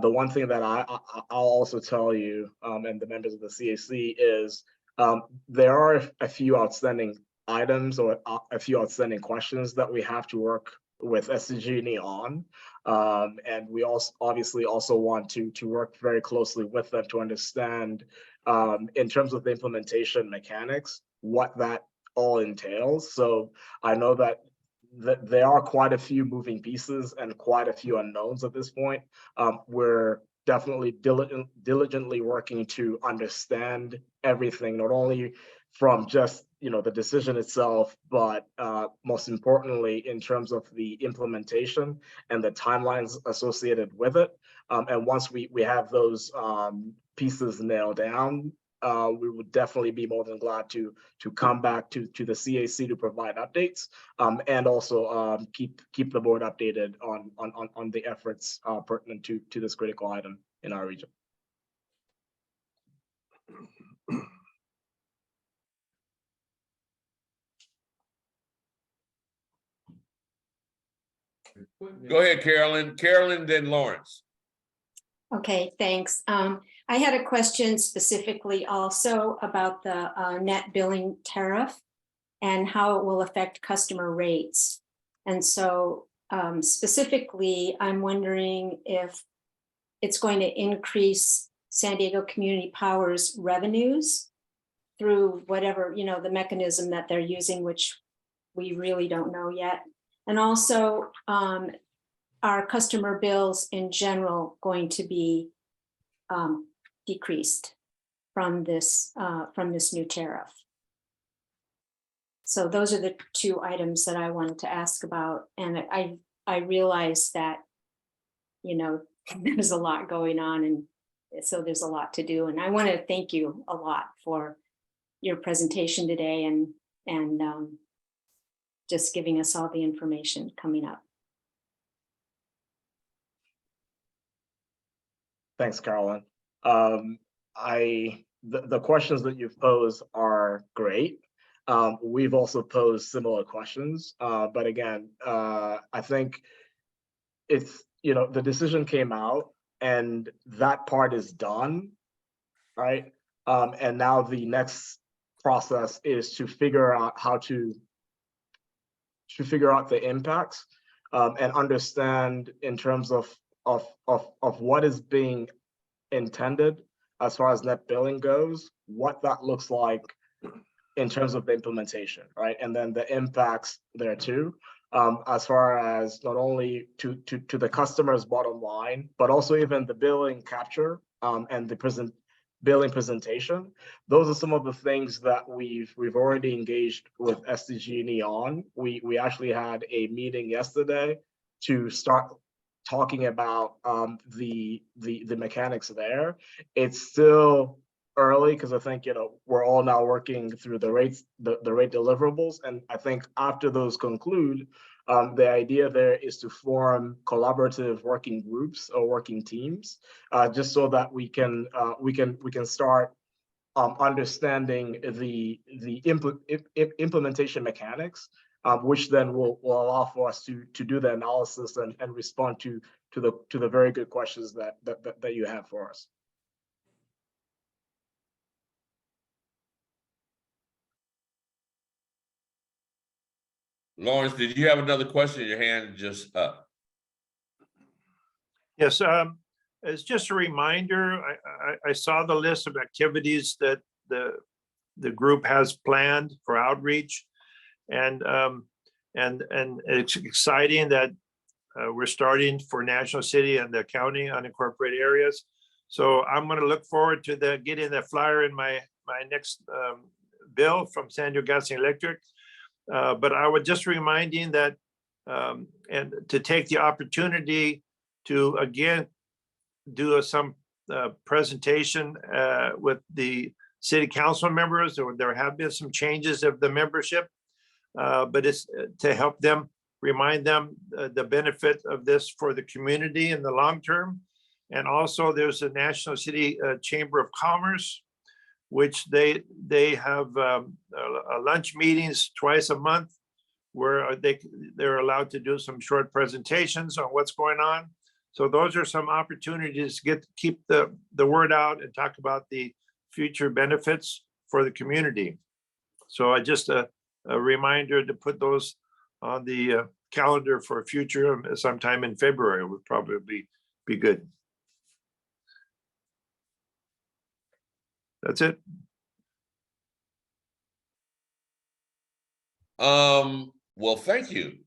The one thing that I'll also tell you and the members of the CAC is there are a few outstanding items or a few outstanding questions that we have to work with SDG&E on. And we also obviously also want to work very closely with them to understand in terms of the implementation mechanics, what that all entails. So I know that there are quite a few moving pieces and quite a few unknowns at this point. We're definitely diligently working to understand everything, not only from just the decision itself, but most importantly, in terms of the implementation and the timelines associated with it. And once we have those pieces nailed down, we would definitely be more than glad to come back to the CAC to provide updates and also keep the board updated on the efforts pertinent to this critical item in our region. Go ahead, Carolyn. Carolyn, then Lawrence. Okay, thanks. I had a question specifically also about the net billing tariff and how it will affect customer rates. And so specifically, I'm wondering if it's going to increase San Diego Community Power's revenues through whatever, the mechanism that they're using, which we really don't know yet. And also, are customer bills in general going to be decreased from this new tariff? So those are the two items that I wanted to ask about. And I realize that, there's a lot going on, and so there's a lot to do. And I want to thank you a lot for your presentation today and just giving us all the information coming up. Thanks, Carolyn. The questions that you've posed are great. We've also posed similar questions, but again, I think it's, the decision came out and that part is done, right? And now the next process is to figure out how to figure out the impacts and understand in terms of what is being intended as far as net billing goes, what that looks like in terms of the implementation, right? And then the impacts there too, as far as not only to the customer's bottom line, but also even the billing capture and the billing presentation. Those are some of the things that we've already engaged with SDG&E on. We actually had a meeting yesterday to start talking about the mechanics there. It's still early because I think we're all now working through the rates, the rate deliverables, and I think after those conclude, the idea there is to form collaborative working groups or working teams, just so that we can start understanding the implementation mechanics, which then will allow for us to do the analysis and respond to the very good questions that you have for us. Lawrence, did you have another question? Your hand just up. Yes, as just a reminder, I saw the list of activities that the group has planned for outreach, and it's exciting that we're starting for National City and the county unincorporated areas. So I'm going to look forward to getting the flyer in my next bill from San Diego Gas and Electric. But I would just reminding that and to take the opportunity to again do some presentation with the city council members. There have been some changes of the membership, but it's to help them, remind them the benefit of this for the community in the long term. And also there's the National City Chamber of Commerce, which they have lunch meetings twice a month where they're allowed to do some short presentations on what's going on. So those are some opportunities to keep the word out and talk about the future benefits for the community. So I just a reminder to put those on the calendar for future sometime in February would probably be good. That's it. Well, thank you.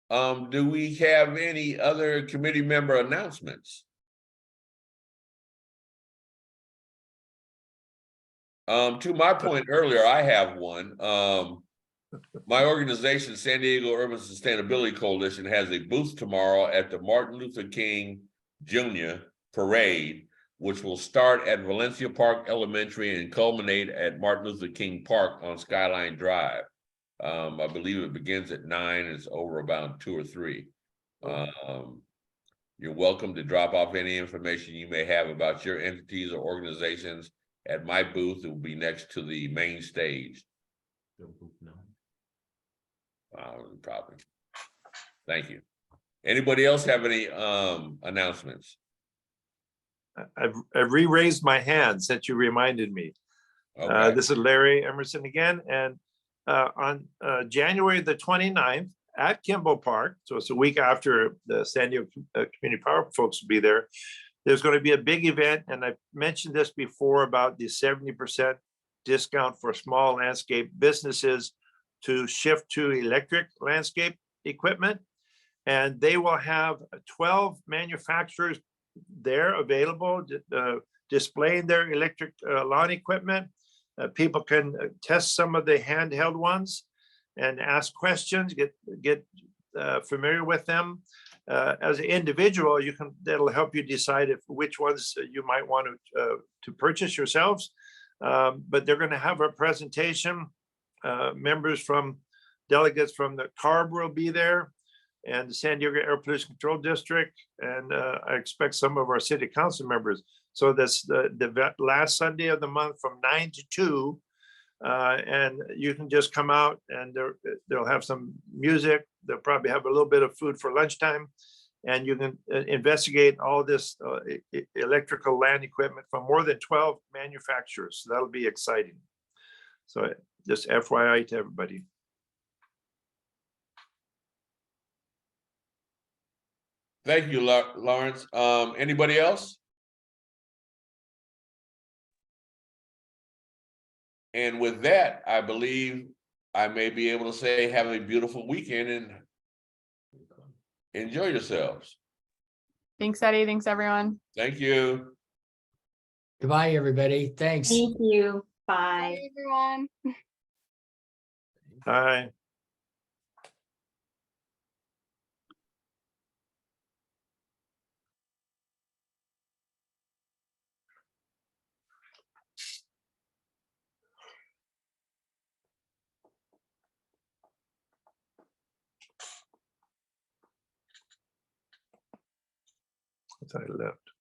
Do we have any other committee member announcements? To my point earlier, I have one. My organization, San Diego Urban Sustainability Coalition, has a booth tomorrow at the Martin Luther King Jr. Parade, which will start at Valencia Park Elementary and culminate at Martin Luther King Park on Skyline Drive. I believe it begins at 9 and it's over about 2 or 3. You're welcome to drop off any information you may have about your entities or organizations at my booth. It will be next to the main stage. Probably. Thank you. Anybody else have any announcements? I've re-raised my hand since you reminded me. Okay. This is Larry Emerson again, and on January the 29th at Kimball Park, so it's a week after the San Diego Community Power folks will be there, there's going to be a big event, and I've mentioned this before about the 70% discount for small landscape businesses to shift to electric landscape equipment. And they will have 12 manufacturers there available, displaying their electric lawn equipment. People can test some of the handheld ones and ask questions, get familiar with them. As an individual, that'll help you decide which ones you might want to purchase yourselves. But they're going to have a presentation. Delegates from the CARB will be there, and the San Diego Air Pollution Control District, and I expect some of our city council members. So that's the last Sunday of the month from 9 to 2, and you can just come out, and they'll have some music. They'll probably have a little bit of food for lunchtime, and you can investigate all this electrical land equipment from more than 12 manufacturers. So that'll be exciting. So just FYI to everybody. Thank you, Lawrence. Anybody else? And with that, I believe I may be able to say have a beautiful weekend and enjoy yourselves. Thanks, Eddie. Thanks, everyone. Thank you. Goodbye, everybody. Thanks. Thank you. Bye. Bye, everyone. Bye. I left.